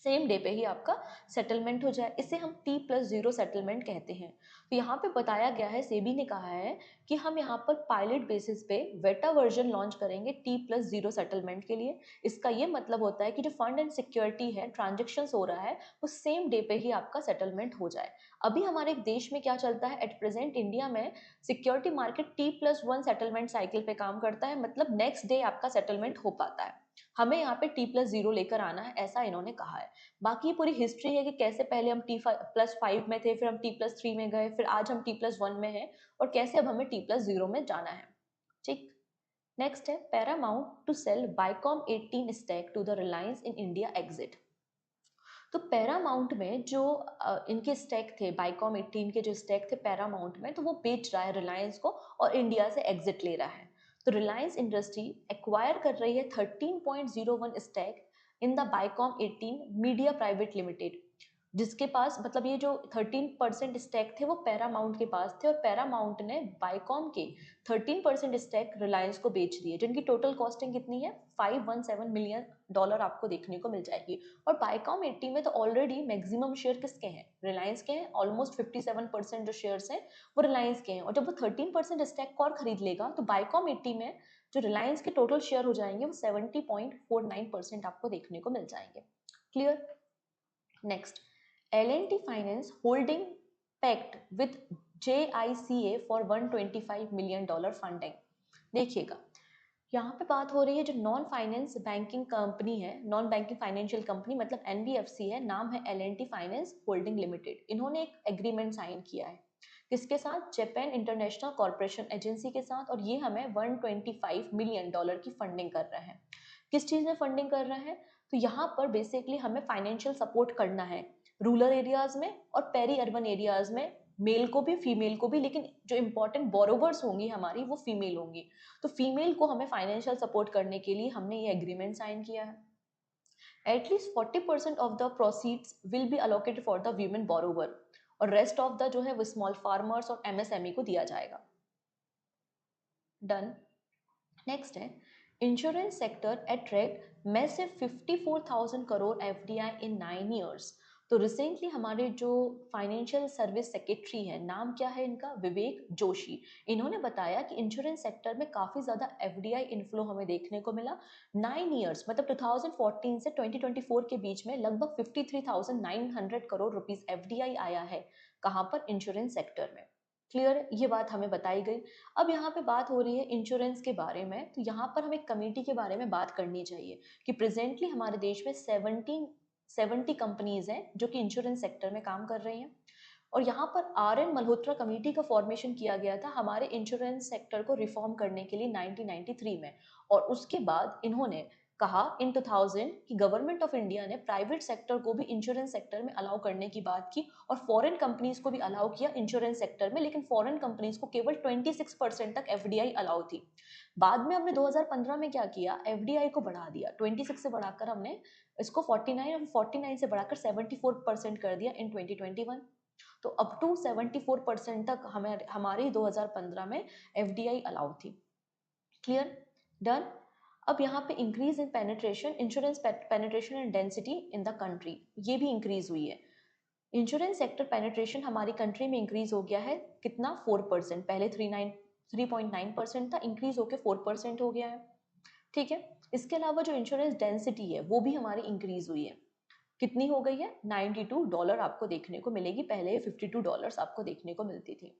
सेम डे पे ही आपका सेटलमेंट हो जाए, इसे हम T+0 सेटलमेंट कहते हैं। तो यहाँ पे बताया गया है, सेबी ने कहा है कि हम यहाँ पर पायलट बेसिस पे वेटा वर्जन लॉन्च करेंगे T+0 सेटलमेंट के लिए। इसका ये मतलब होता है कि जो फंड एंड सिक्योरिटी है, ट्रांजेक्शन्स हो रहा है, वो सेम डे पे ही आपका सेटलमेंट हो जाए। अभी हमारे देश में क्या चलता है, एट प्रेजेंट इंडिया में security market T+1 settlement cycle पे काम करता है, मतलब नेक्स्ट डे आपका सेटलमेंट हो पाता है। हमें यहाँ पे T+0 लेकर आना है, ऐसा इन्होंने कहा है। बाकी पूरी हिस्ट्री है कि कैसे पहले हम T+5 में थे, फिर हम T+3 में गए, फिर आज हम T+1 में हैं, और कैसे अब हमें T+0 में जाना है। ठीक। नेक्स्ट है Paramount to sell Viacom 18 stake to the Reliance in India exit. तो पैरामाउंट में जो इनके स्टैक थे, बाइकॉम 18 के जो स्टैक थे पैरामाउंट में, तो वो बेच रहा है रिलायंस को और इंडिया से एग्जिट ले रहा है। तो रिलायंस इंडस्ट्री एक्वायर कर रही है 13.01 stake in the Viacom 18 media private limited, जिसके पास मतलब ये जो 13% स्टैक थे वो पैरामाउंट के पास थे, और पैरामाउंट ने बाइकॉम के 13% स्टैक रिलायंस को बेच दिए, जिनकी टोटल कॉस्टिंग कितनी है, $517 मिलियन आपको देखने को मिल जाएगी। और बाइकॉम 80 में तो ऑलरेडी मैक्सिमम शेयर किसके हैं, रिलायंस के हैं। ऑलमोस्ट 57% जो शेयर्स हैं वो रिलायंस के हैं, और जब वो 13% स्टैक को और खरीद लेगा तो बाइकॉम 80 में जो रिलायंस के टोटल शेयर हो जाएंगे वो 70.49% आपको देखने को मिल जाएंगे। Clear. Next, L&T Finance holding pact with JICA for $125 million funding. देखिएगा, यहाँ पे बात हो रही है जो नॉन फाइनेंस बैंकिंग कंपनी है, नॉन बैंकिंग फाइनेंशियल कंपनी मतलब NBFC है, नाम है L&T फाइनेंस होल्डिंग लिमिटेड। इन्होंने एक एग्रीमेंट साइन किया है किसके साथ, जापान इंटरनेशनल कॉर्पोरेशन एजेंसी के साथ, और ये हमें $125 मिलियन की फंडिंग कर रहे हैं। किस चीज़ में फंडिंग कर रहे हैं, तो यहाँ पर बेसिकली हमें फाइनेंशियल सपोर्ट करना है रूरल एरियाज में और पेरी अर्बन एरियाज में, मेल को भी फीमेल को भी, लेकिन जो इंपॉर्टेंट बोरोवर्स होंगी हमारी वो फीमेल होंगी। तो फीमेल को हमें फाइनेंशियल सपोर्ट करने के लिए हमने ये एग्रीमेंट साइन किया है। At least 40% of the proceeds will be allocated for the women borrower, और रेस्ट ऑफ द जो है वो स्मॉल फार्मर्स और MSME को दिया जाएगा। डन। नेक्स्ट है insurance sector attract massive 54,000 crore FDI इन 9 ईयर्स। तो रिसेंटली हमारे जो फाइनेंशियल सर्विस सेक्रेटरी है, नाम क्या है इनका, विवेक जोशी, इन्होंने बताया कि इंश्योरेंस सेक्टर में काफ़ी ज़्यादा FDI इनफ्लो हमें देखने को मिला। 9 ईयर्स मतलब 2014 से 2024 के बीच में लगभग 53,900 करोड़ रुपीस FDI आया है। कहाँ पर, इंश्योरेंस सेक्टर में। क्लियर, ये बात हमें बताई गई। अब यहाँ पे बात हो रही है इंश्योरेंस के बारे में, तो यहाँ पर हमें कमेटी के बारे में बात करनी चाहिए कि प्रेजेंटली हमारे देश में 70 कंपनीज हैं जो कि इंश्योरेंस सेक्टर में काम कर रही हैं, और यहाँ पर RN मल्होत्रा कमेटी का फॉर्मेशन किया गया था हमारे इंश्योरेंस सेक्टर को रिफॉर्म करने के लिए 1993 में, और उसके बाद इन्होंने कहा इन 2000 कि गवर्नमेंट ऑफ इंडिया ने प्राइवेट सेक्टर को भी इंश्योरेंस सेक्टर में अलाउ करने की बात की, और फॉरेन कंपनीज को भी अलाउ किया इंश्योरेंस सेक्टर में, लेकिन फॉरेन कंपनीज को केवल 26% तक FDI अलाउ थी। बाद में हमने 2015 में क्या किया, FDI को बढ़ा दिया, 26 से बढ़ाकर हमने इसको 49 और 49 से बढ़ाकर 74% कर दिया इन 2021। तो अप टू 74% तक हमें हमारी 2015 में FDI अलाउ थी। क्लियर। डन। अब यहाँ पे increase in penetration, insurance penetration and density in the country, ये भी इंक्रीज हुई है। इंश्योरेंस सेक्टर पेनिट्रेशन हमारी कंट्री में इंक्रीज हो गया है कितना, 4%। पहले 3.9% था, इंक्रीज होकर 4% हो गया है। ठीक है। इसके अलावा जो इंश्योरेंस डेंसिटी है वो भी हमारी इंक्रीज हुई है, कितनी हो गई है, $92 आपको देखने को मिलेगी, पहले $52 आपको देखने को मिलती थी।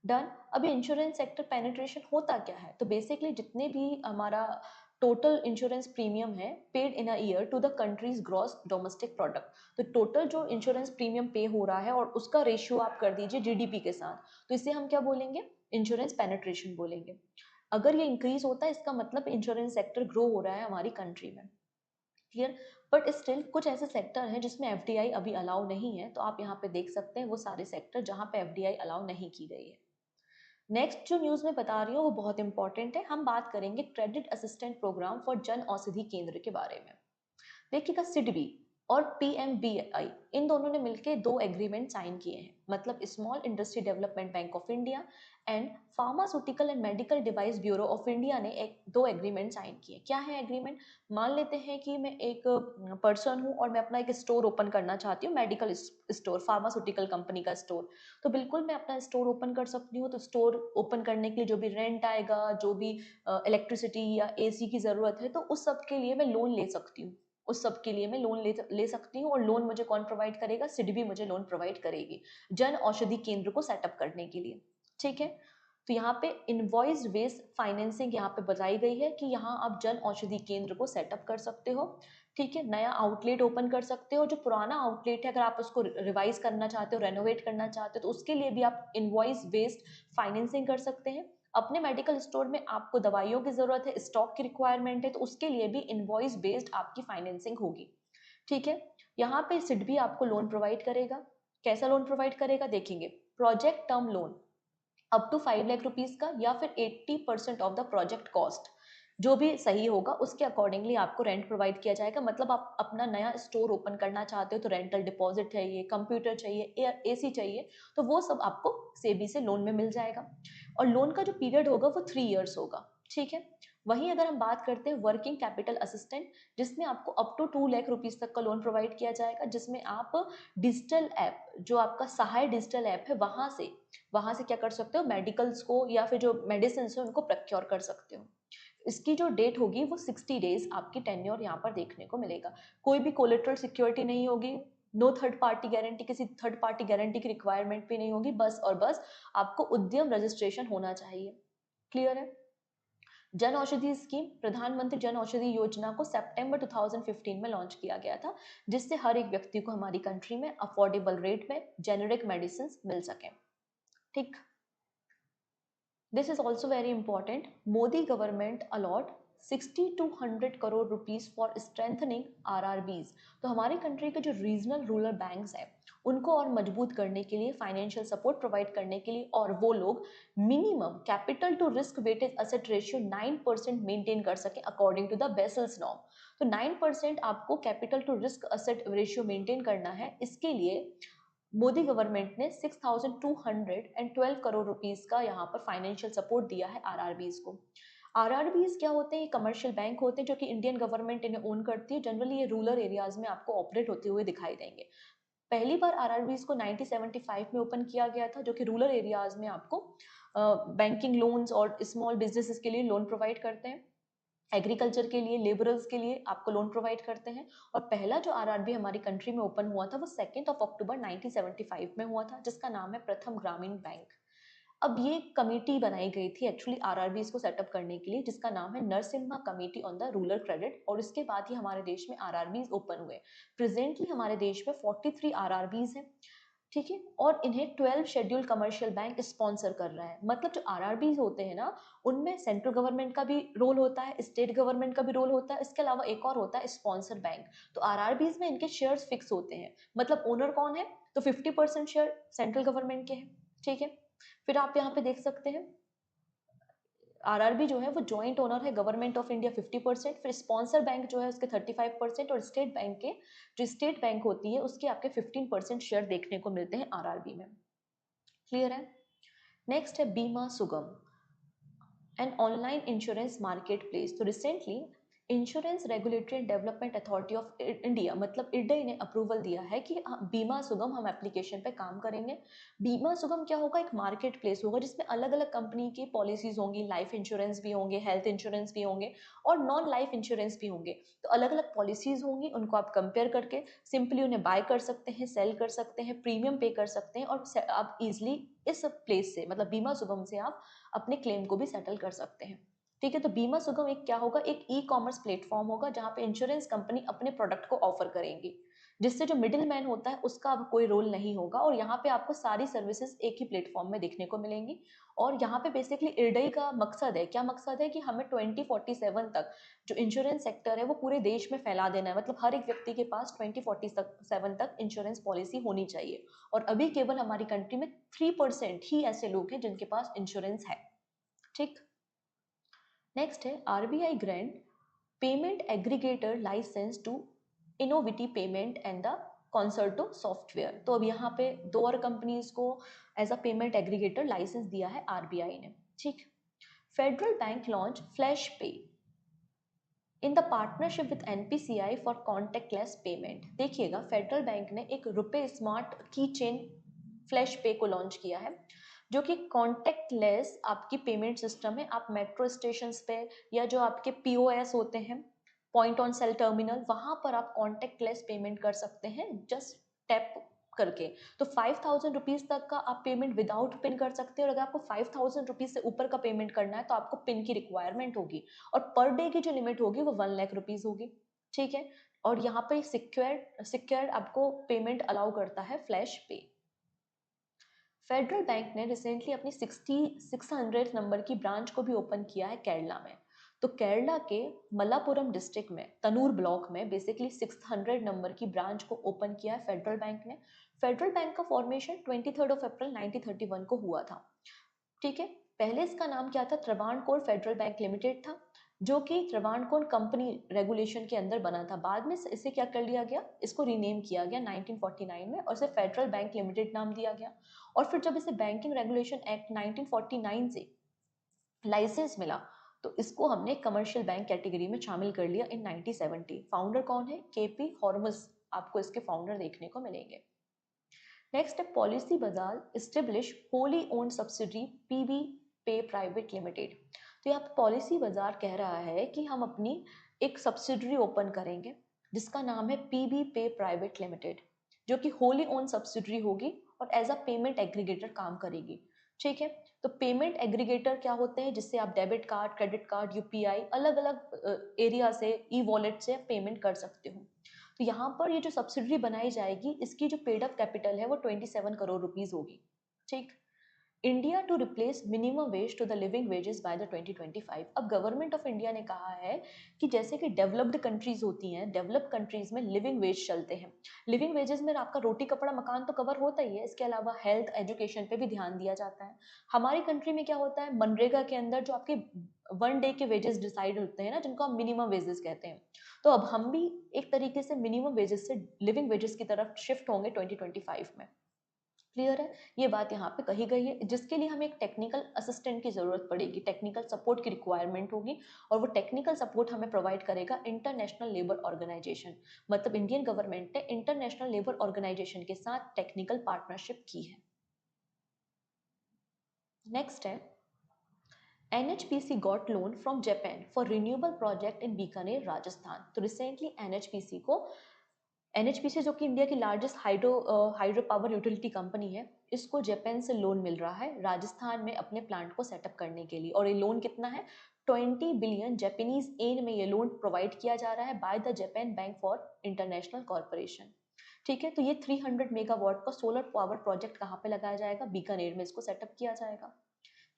डन। अभी इंश्योरेंस सेक्टर पेनिट्रेशन होता क्या है, तो बेसिकली जितने भी हमारा टोटल इंश्योरेंस प्रीमियम है paid in a year to the country's gross domestic product, तो टोटल जो इंश्योरेंस प्रीमियम पे हो रहा है और उसका रेशियो आप कर दीजिए GDP के साथ, तो इसे हम क्या बोलेंगे, इंश्योरेंस पेनिट्रेशन बोलेंगे। अगर ये इंक्रीज होता है इसका मतलब इंश्योरेंस सेक्टर ग्रो हो रहा है हमारी कंट्री में। क्लियर। बट स्टिल कुछ ऐसे सेक्टर हैं जिसमें FDI अभी अलाउ नहीं है, तो आप यहाँ पे देख सकते हैं वो सारे सेक्टर जहाँ पे FDI अलाउ नहीं की गई है। नेक्स्ट जो न्यूज़ में बता रही हूँ वो बहुत इंपॉर्टेंट है, हम बात करेंगे credit assistant programme for Jan Aushadhi केंद्र के बारे में। देखिएगा, सिडबी और पीएमबीआई, इन दोनों ने मिलकर 2 एग्रीमेंट साइन किए हैं। मतलब small industry development bank of India and pharmaceutical and medical device bureau of India ने 2 एग्रीमेंट साइन किए। क्या है एग्रीमेंट? मान लेते हैं कि मैं एक पर्सन हूँ और मैं अपना एक स्टोर ओपन करना चाहती हूँ, मेडिकल स्टोर, फार्मास्यूटिकल कंपनी का स्टोर। तो बिल्कुल मैं अपना स्टोर ओपन कर सकती हूँ। तो स्टोर ओपन करने के लिए जो भी रेंट आएगा, जो भी इलेक्ट्रिसिटी या एसी की ज़रूरत है, तो उस सब के लिए मैं लोन ले सकती हूँ। उस सब के लिए मैं लोन ले सकती हूँ। और लोन मुझे कौन प्रोवाइड करेगा? सिडबी मुझे लोन प्रोवाइड करेगी जन औषधि केंद्र को सेटअप करने के लिए। ठीक है, तो यहाँ पे इनवॉइस बेस्ड फाइनेंसिंग यहाँ पे बताई गई है कि यहाँ आप जन औषधि केंद्र को सेटअप कर सकते हो। ठीक है, नया आउटलेट ओपन कर सकते हो। जो पुराना आउटलेट है, अगर आप उसको रिवाइज करना चाहते हो, रेनोवेट करना चाहते हो, तो उसके लिए भी आप इनवॉइस बेस्ड फाइनेंसिंग कर सकते हैं। अपने मेडिकल स्टोर में आपको दवाइयों की जरूरत है, स्टॉक की रिक्वायरमेंट है, तो उसके लिए भी इनवॉइस बेस्ड आपकी फाइनेंसिंग होगी। ठीक है, यहाँ पे सिडबी आपको लोन प्रोवाइड करेगा। कैसा लोन प्रोवाइड करेगा देखेंगे। Project term loan up to 5 lakh rupees का, या फिर 80% ऑफ द प्रोजेक्ट कॉस्ट, जो भी सही होगा उसके अकॉर्डिंगली आपको रेंट प्रोवाइड किया जाएगा। मतलब आप अपना नया स्टोर ओपन करना चाहते हो तो रेंटल डिपॉजिट चाहिए, कंप्यूटर चाहिए, एसी चाहिए, तो वो सब आपको सेबी से लोन में मिल जाएगा। और लोन का जो पीरियड होगा वो 3 इयर्स होगा। ठीक है, वहीं अगर हम बात करते हैं वर्किंग कैपिटल असिस्टेंट, जिसमें आपको अप टू 2 लाख रुपीज तक का लोन प्रोवाइड किया जाएगा, जिसमें आप डिजिटल ऐप, जो आपका सहाय डिजिटल ऐप है, वहां से क्या कर सकते हो, मेडिकल्स को या फिर जो मेडिसिन है उनको प्रोक्योर कर सकते हो। इसकी जो डेट होगी वो 60 डेज आपकी टेन्योर यहाँ पर देखने को मिलेगा। कोई भी कोलेटरल सिक्योरिटी नहीं होगी, नो थर्ड पार्टी गारंटी, किसी थर्ड पार्टी गारंटी की रिक्वायरमेंट भी नहीं होगी। बस और बस आपको उद्यम रजिस्ट्रेशन होना चाहिए। क्लियर है? जन औषधि स्कीम, प्रधानमंत्री जन औषधि योजना को सितंबर 2015 में लॉन्च किया गया था, जिससे हर एक व्यक्ति को हमारी कंट्री में अफोर्डेबल रेट में जेनेरिक मेडिसिन मिल सके। ठीक, this is also very important. Modi government allot 60 to 100 crore rupees for strengthening RRBs. तो हमारी कंट्री के जो रीजनल रूरल बैंक्स हैं उनको और मजबूत करने के लिए, फाइनेंशियल सपोर्ट प्रोवाइड करने के लिए, और वो लोग minimum capital to risk weightage asset ratio 9% maintain कर सके according to the Basel's norm. तो 9% आपको capital to risk asset ratio maintain करना है। इसके लिए मोदी गवर्नमेंट ने 6,212 करोड़ रुपीस का यहाँ पर फाइनेंशियल सपोर्ट दिया है आरआरबीज को। आरआरबीज क्या होते हैं? ये कमर्शियल बैंक होते हैं जो कि इंडियन गवर्नमेंट इन्हें ओन करती है। जनरली ये रूरल एरियाज में आपको ऑपरेट होते हुए दिखाई देंगे। पहली बार आरआरबीज को 1975 में ओपन किया गया था, जो कि रूरल एरियाज में आपको बैंकिंग लोन्स और स्मॉल बिजनेसेस के लिए लोन प्रोवाइड करते हैं। एग्रीकल्चर के लिए, लेबरर्स के लिए आपको लोन प्रोवाइड करते हैं। और पहला जो आरआरबी हमारी कंट्री में ओपन हुआ था वो 2 अक्टूबर 1975 में हुआ था, जिसका नाम है प्रथम ग्रामीण बैंक। अब ये कमेटी बनाई गई थी एक्चुअली आरआरबी को सेटअप करने के लिए, जिसका नाम है Narasimha committee on the rural credit. और इसके बाद ही हमारे देश में आरआरबी ओपन हुए। प्रेजेंटली हमारे देश में 43 आरआरबीज हैं। ठीक है, और इन्हें 12 शेड्यूल कमर्शियल बैंक स्पॉन्सर कर रहा है। मतलब जो आरआरबीज होते हैं ना, उनमें सेंट्रल गवर्नमेंट का भी रोल होता है, स्टेट गवर्नमेंट का भी रोल होता है, इसके अलावा एक और होता है स्पॉन्सर बैंक। तो आरआरबीज में इनके शेयर्स फिक्स होते हैं। मतलब ओनर कौन है? तो 50% शेयर सेंट्रल गवर्नमेंट के हैं। ठीक है, फिर आप यहाँ पे देख सकते हैं आरआरबी जो है वो जॉइंट ओनर है, गवर्नमेंट ऑफ इंडिया 50%, फिर स्पॉन्सर बैंक जो है उसके 35%, और स्टेट बैंक के, जो स्टेट बैंक होती है उसके आपके 15% शेयर देखने को मिलते हैं आरआरबी में। क्लियर है? नेक्स्ट है Bima Sugam and online insurance marketplace. तो recently insurance regulatory and development authority of India, मतलब इरडे ने अप्रूवल दिया है कि बीमा सुगम हम एप्लीकेशन पे काम करेंगे। बीमा सुगम क्या होगा? एक मार्केट प्लेस होगा जिसमें अलग अलग कंपनी की पॉलिसीज होंगी, लाइफ इंश्योरेंस भी होंगे, हेल्थ इंश्योरेंस भी होंगे, और नॉन लाइफ इंश्योरेंस भी होंगे। तो अलग अलग पॉलिसीज होंगी, उनको आप कंपेयर करके सिंपली उन्हें बाय कर सकते हैं, सेल कर सकते हैं, प्रीमियम पे कर सकते हैं, और आप इजिली इस प्लेस से, मतलब बीमा सुगम से आप अपने क्लेम को भी सेटल कर सकते हैं। ठीक है, तो बीमा सुगम एक क्या होगा? एक ई कॉमर्स प्लेटफॉर्म होगा जहां पे इंश्योरेंस कंपनी अपने प्रोडक्ट को ऑफर करेंगी, जिससे जो मिडिल मैन होता है उसका अब कोई रोल नहीं होगा, और यहाँ पे आपको सारी सर्विसेज एक ही प्लेटफॉर्म में देखने को मिलेंगी। और यहाँ पे बेसिकली इरडई का मकसद है, क्या मकसद है कि हमें 2047 तक जो इंश्योरेंस सेक्टर है वो पूरे देश में फैला देना है। मतलब हर एक व्यक्ति के पास 2047 तक इंश्योरेंस पॉलिसी होनी चाहिए। और अभी केवल हमारी कंट्री में 3% ही ऐसे लोग हैं जिनके पास इंश्योरेंस है। ठीक, नेक्स्ट है RBI grant payment aggregator licence to Innoviti payment and the Concerto software. तो अब यहाँ पे दो और कंपनीज को as a payment aggregator licence दिया है आरबीआई ने। ठीक। फेडरल बैंक लॉन्च फ्लैश पे in the partnership with NPCI for contact lens payment. देखिएगा, फेडरल बैंक ने एक रुपए स्मार्ट की चेन फ्लैश पे को लॉन्च किया है, जो कि कॉन्टेक्टलेस आपकी पेमेंट सिस्टम है। आप मेट्रो स्टेशन पे या जो आपके पीओएस होते हैं, पॉइंट ऑन सेल टर्मिनल, वहां पर आप कॉन्टेक्टलेस पेमेंट कर सकते हैं जस्ट टैप करके। तो 5,000 रुपीज तक का आप पेमेंट विदाउट पिन कर सकते हैं, और अगर आपको 5,000 रुपीज से ऊपर का पेमेंट करना है तो आपको पिन की रिक्वायरमेंट होगी, और पर डे की जो लिमिट होगी वो 1,00,000 रुपीज होगी। ठीक है। और यहाँ पर सिक्योर्ड आपको पेमेंट अलाउ करता है फ्लैश पे। फेडरल बैंक ने रिसेंटली अपनी 600 नंबर की ब्रांच को भी ओपन किया है केरला में। तो केरला के मल्लापुरम डिस्ट्रिक्ट में तनूर ब्लॉक में बेसिकली 600 नंबर की ब्रांच को ओपन किया है फेडरल बैंक ने। फेडरल बैंक का फॉर्मेशन 23 अप्रैल 1931 को हुआ था। ठीक है। पहले इसका नाम क्या था? त्रावणकोर फेडरल बैंक लिमिटेड था, जो कि त्रावणकोर कंपनी रेगुलेशन के अंदर बना था। बाद में इसे क्या कर लिया गया, इसको रीनेम किया गया 1949 में, और इसे फेडरल बैंक लिमिटेड नाम दिया गया। और फिर जब इसे बैंकिंग रेगुलेशन एक्ट 1949 से लाइसेंस मिला, तो इसको हमने कमर्शियल बैंक कैटेगरी में शामिल कर लिया इन 1970। फाउंडर कौन है? केपी हॉर्मस, आपको इसके फाउंडर देखने को मिलेंगे। नेक्स्ट है policy Bazaar establish wholly owned subsidiary PB pay private limited. तो यहाँ पे पॉलिसी बाजार कह रहा है कि हम अपनी एक सब्सिडरी ओपन करेंगे जिसका नाम है पीबी पे प्राइवेट लिमिटेड, जो कि होली ओन सब्सिडरी होगी और एज अ पेमेंट एग्रीगेटर काम करेगी। ठीक है। तो पेमेंट एग्रीगेटर क्या होते हैं? जिससे आप debit card, credit card, UPI, अलग अलग एरिया से, ई वॉलेट से पेमेंट कर सकते हो। तो यहाँ पर ये जो सब्सिडरी बनाई जाएगी, इसकी जो पेड अप कैपिटल है वो 27 करोड़ रुपीज होगी। ठीक। India to replace minimum wage to the living wages by the 2025। अब गवर्नमेंट ऑफ इंडिया ने कहा है कि जैसे कि डेवलप्ड कंट्रीज होती हैं, डेवलप्ड कंट्रीज में लिविंग वेज चलते हैं। लिविंग वेजेस में आपका रोटी कपड़ा मकान तो कवर होता ही है, इसके अलावा हेल्थ एजुकेशन पे भी ध्यान दिया जाता है। हमारी कंट्री में क्या होता है, मनरेगा के अंदर जो आपके 1 डे के वेजेस डिसाइड होते हैं ना, जिनको हम मिनिमम वेजेस कहते हैं। तो अब हम भी एक तरीके से मिनिमम वेजेस से लिविंग वेजेस की तरफ शिफ्ट होंगे 2025 में। क्लियर है? ये बात यहाँ पे कही गई है, जिसके लिए हमें एक टेक्निकल असिस्टेंट की जरूरत पड़ेगी, टेक्निकल सपोर्ट की रिक्वायरमेंट होगी, और वो टेक्निकल सपोर्ट हमें प्रोवाइड करेगा इंटरनेशनल लेबर ऑर्गेनाइजेशन। मतलब इंडियन गवर्नमेंट ने इंटरनेशनल लेबर ऑर्गेनाइजेशन के साथ टेक्निकल पार्टनरशिप की है। नेक्स्ट है NHPC got loan from Japan for renewable project in Bikaner Rajasthan. तो रिसेंटली NHPC जो कि इंडिया की largest hydro power utility company है, इसको जापान से लोन मिल रहा है राजस्थान में अपने प्लांट को सेटअप करने के लिए। और ये लोन कितना है? 20 बिलियन जापानीज येन में ये लोन प्रोवाइड किया जा रहा है by the Japan bank for international corporation. ठीक है। तो ये 300 मेगावाट का सोलर पावर प्रोजेक्ट कहाँ पे लगाया जाएगा? बीकानेर में इसको सेटअप किया जाएगा।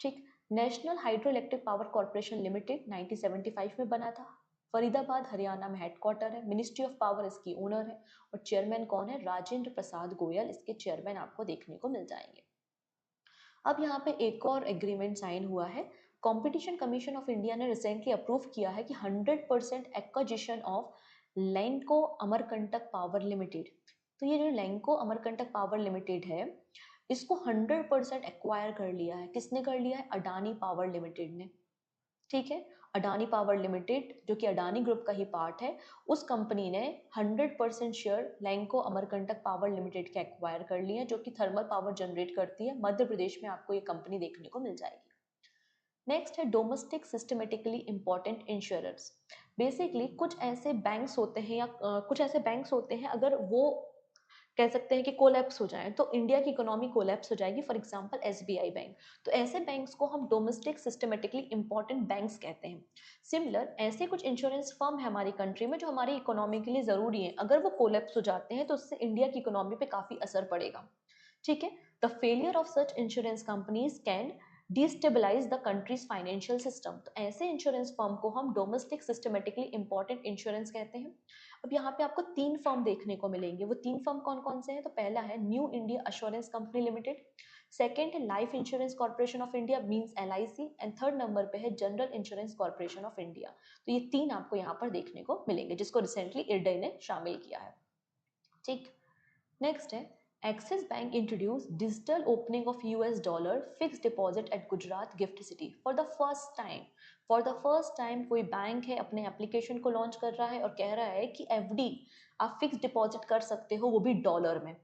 ठीक। National hydro electric power corporation limited 1975 में बना था। फरीदाबाद हरियाणा में हेडक्वार्टर है। मिनिस्ट्री ऑफ पावर इसकी ओनर है, और चेयरमैन कौन है? राजेंद्र प्रसाद गोयल इसके चेयरमैन आपको देखने को मिल जाएंगे। अब यहाँ पे एक और एग्रीमेंट साइन हुआ है। कंपटीशन कमीशन ऑफ इंडिया ने रिसेंटली अप्रूव किया है कि 100% acquisition of Lanco Amarkantak power limited. तो ये जो लैंको अमरकंटक पावर लिमिटेड है, इसको 100% एक्वायर कर लिया है। किसने कर लिया है? अडानी पावर लिमिटेड ने। ठीक है। अडानी पावर लिमिटेड, जो कि अडानी ग्रुप का ही पार्ट है, उस कंपनी ने 100% share Lanco Amarkantak power limited के एक्वायर कर लिए हैं, जो कि थर्मल पावर जनरेट करती है। मध्य प्रदेश में आपको ये कंपनी देखने को मिल जाएगी। नेक्स्ट है domestic systematically important insurance. Basically कुछ ऐसे बैंक्स होते हैं या कुछ ऐसे बैंक्स होते हैं, अगर वो कह सकते हैं कि कोलैप्स हो जाए तो इंडिया की इकोनॉमी कोलैप्स हो जाएगी। For example SBI bank. तो ऐसे बैंक्स को हम डोमेस्टिक सिस्टमेटिकली इंपॉर्टेंट बैंक्स कहते हैं। सिमिलर ऐसे कुछ इंश्योरेंस फर्म है हमारी कंट्री में जो हमारी इकोनॉमी के लिए जरूरी है। अगर वो कोलैप्स हो जाते हैं तो उससे इंडिया की इकोनॉमी पे काफी असर पड़ेगा। ठीक है। The failure of such insurance companies can destabilise the countries financial system. तो ऐसे इंश्योरेंस फर्म को हम डोमेस्टिक सिस्टमेटिकली इंपॉर्टेंट इंश्योरेंस कहते हैं। अब यहाँ पे आपको 3 फर्म देखने को मिलेंगे। वो 3 फर्म कौन कौन से हैं? तो पहला है new India assurance company limited, second है life insurance corporation of India means LIC, and third number पे है general insurance corporation of India. तो ये तीन आपको यहाँ पर देखने को मिलेंगे जिसको रिसेंटली IRDAI ने शामिल किया है। ठीक, नेक्स्ट है axis bank introduce digital opening of $US fix deposit eight Gujarat gift city for the first time. For the first time कोई बैंक है अपने एप्लीकेशन को लॉन्च कर रहा है और कह रहा है कि FD आप फिक्स डिपॉजिट कर सकते हो, वो भी डॉलर में,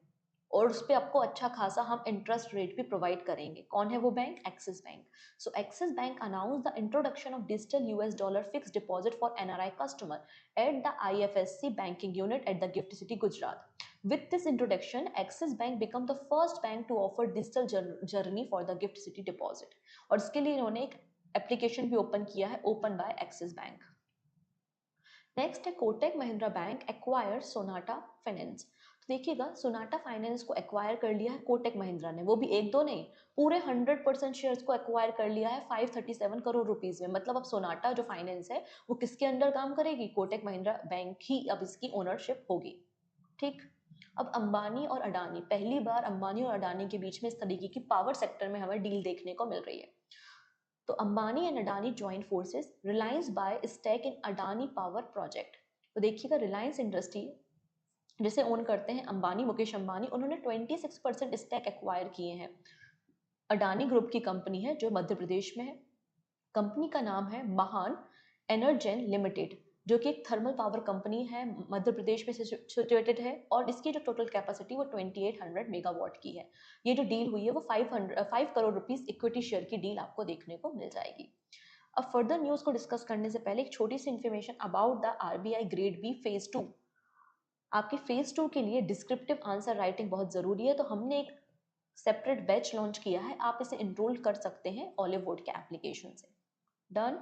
और उस पर आपको अच्छा खासा हम इंटरेस्ट रेट भी प्रोवाइड करेंगे। कौन है वो bank? Axis bank. So axis bank announce the introduction of digital $US fix deposit for NRI customer at the IFSC banking unit at the GIFT City, Gujarat. With this introduction, Axis Bank became the first bank to offer digital journey for the GIFT City deposit. और इसके लिए इन्होंने एक application भी open किया है, open by Axis bank. Next है Kotak Mahindra bank acquire Sonata finance. तो देखिएगा, सोनाटा फाइनेंस को एक्वायर कर लिया है कोटक महिंद्रा ने, वो भी एक दो नहीं, पूरे 100% शेयर्स को एक्वायर कर लिया है 537 करोड़ रुपीस में। मतलब अब सोनाटा जो फाइनेंस है वो किसके अंडर काम करेगी? कोटक महिंद्रा बैंक ही अब इसकी ओनरशिप होगी। ठीक, अब अंबानी और अडानी, पहली बार अंबानी और अडानी के बीच में इस तरीके की पावर सेक्टर में हमें डील देखने को मिल रही है। तो Ambani and Adani joint forces, Reliance buy stake in Adani power project. तो देखिएगा, रिलायंस इंडस्ट्री जिसे ओन करते हैं अंबानी, मुकेश अंबानी, उन्होंने 26% स्टेक एक्वायर किए हैं। अडानी ग्रुप की कंपनी है जो मध्य प्रदेश में है। कंपनी का नाम है महान एनर्जेन लिमिटेड, जो कि एक थर्मल पावर कंपनी है, मध्य प्रदेश में सिचुएटेड है, और इसकी जो टोटल कैपेसिटी वो 2800 मेगावाट की है। ये जो डील हुई है वो 5 करोड़ रुपीस इक्विटी शेयर की डील आपको देखने को मिल जाएगी। अब फर्दर न्यूज़ को डिस्कस करने से पहले एक छोटी सी information about the RBI grade B phase 2। आपकी फेज 2 के लिए डिस्क्रिप्टिव आंसर राइटिंग बहुत ज़रूरी है, तो हमने एक सेपरेट बैच लॉन्च किया है, आप इसे इनरोल कर सकते हैं ऑलिव वुड के एप्लीकेशन से। Done,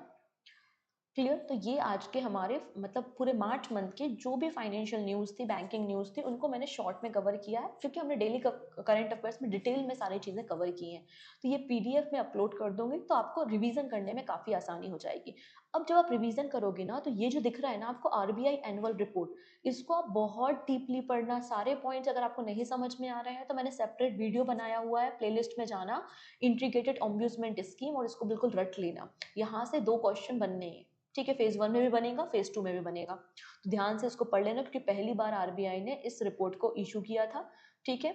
clear. तो ये आज के हमारे मतलब पूरे मार्च मंथ के जो भी फाइनेंशियल न्यूज़ थी, बैंकिंग न्यूज़ थी, उनको मैंने शॉर्ट में कवर किया है, क्योंकि हमने डेली करंट अफेयर्स में डिटेल में सारी चीज़ें कवर की हैं। तो ये PDF में अपलोड कर दूंगी, तो आपको रिवीजन करने में काफ़ी आसानी हो जाएगी। अब जब आप रिवीजन करोगे ना, तो ये जो दिख रहा है ना आपको RBI एनुअल रिपोर्ट, इसको आप बहुत डीपली पढ़ना। सारे पॉइंट्स अगर आपको नहीं समझ में आ रहे हैं तो मैंने सेपरेट वीडियो बनाया हुआ है, प्लेलिस्ट में जाना, इंटीग्रेटेड अम्यूजमेंट स्कीम, और इसको बिल्कुल रट लेना। यहाँ से 2 क्वेश्चन बनने हैं, ठीक है, फेज 1 में भी बनेगा, फेज 2 में भी बनेगा। तो ध्यान से इसको पढ़ लेना, क्योंकि पहली बार RBI ने इस रिपोर्ट को इशू किया था। ठीक है,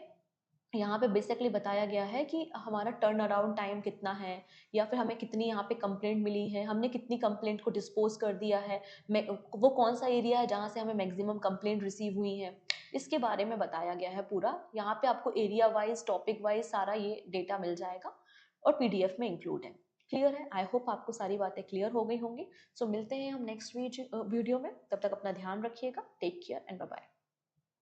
यहाँ पे बेसिकली बताया गया है कि हमारा टर्न अराउंड टाइम कितना है, या फिर हमें कितनी यहाँ पे कंप्लेंट मिली है, हमने कितनी कंप्लेंट को डिस्पोज कर दिया है, वो कौन सा एरिया है जहाँ से हमें मैक्सिमम कंप्लेंट रिसीव हुई है, इसके बारे में बताया गया है पूरा। यहाँ पे आपको एरिया वाइज, टॉपिक वाइज सारा ये डेटा मिल जाएगा, और PDF में इंक्लूड है। क्लियर है? आई होप आपको सारी बातें क्लियर हो गई होंगी। सो मिलते हैं हम नेक्स्ट वीडियो में, तब तक अपना ध्यान रखिएगा। Take care and bye bye.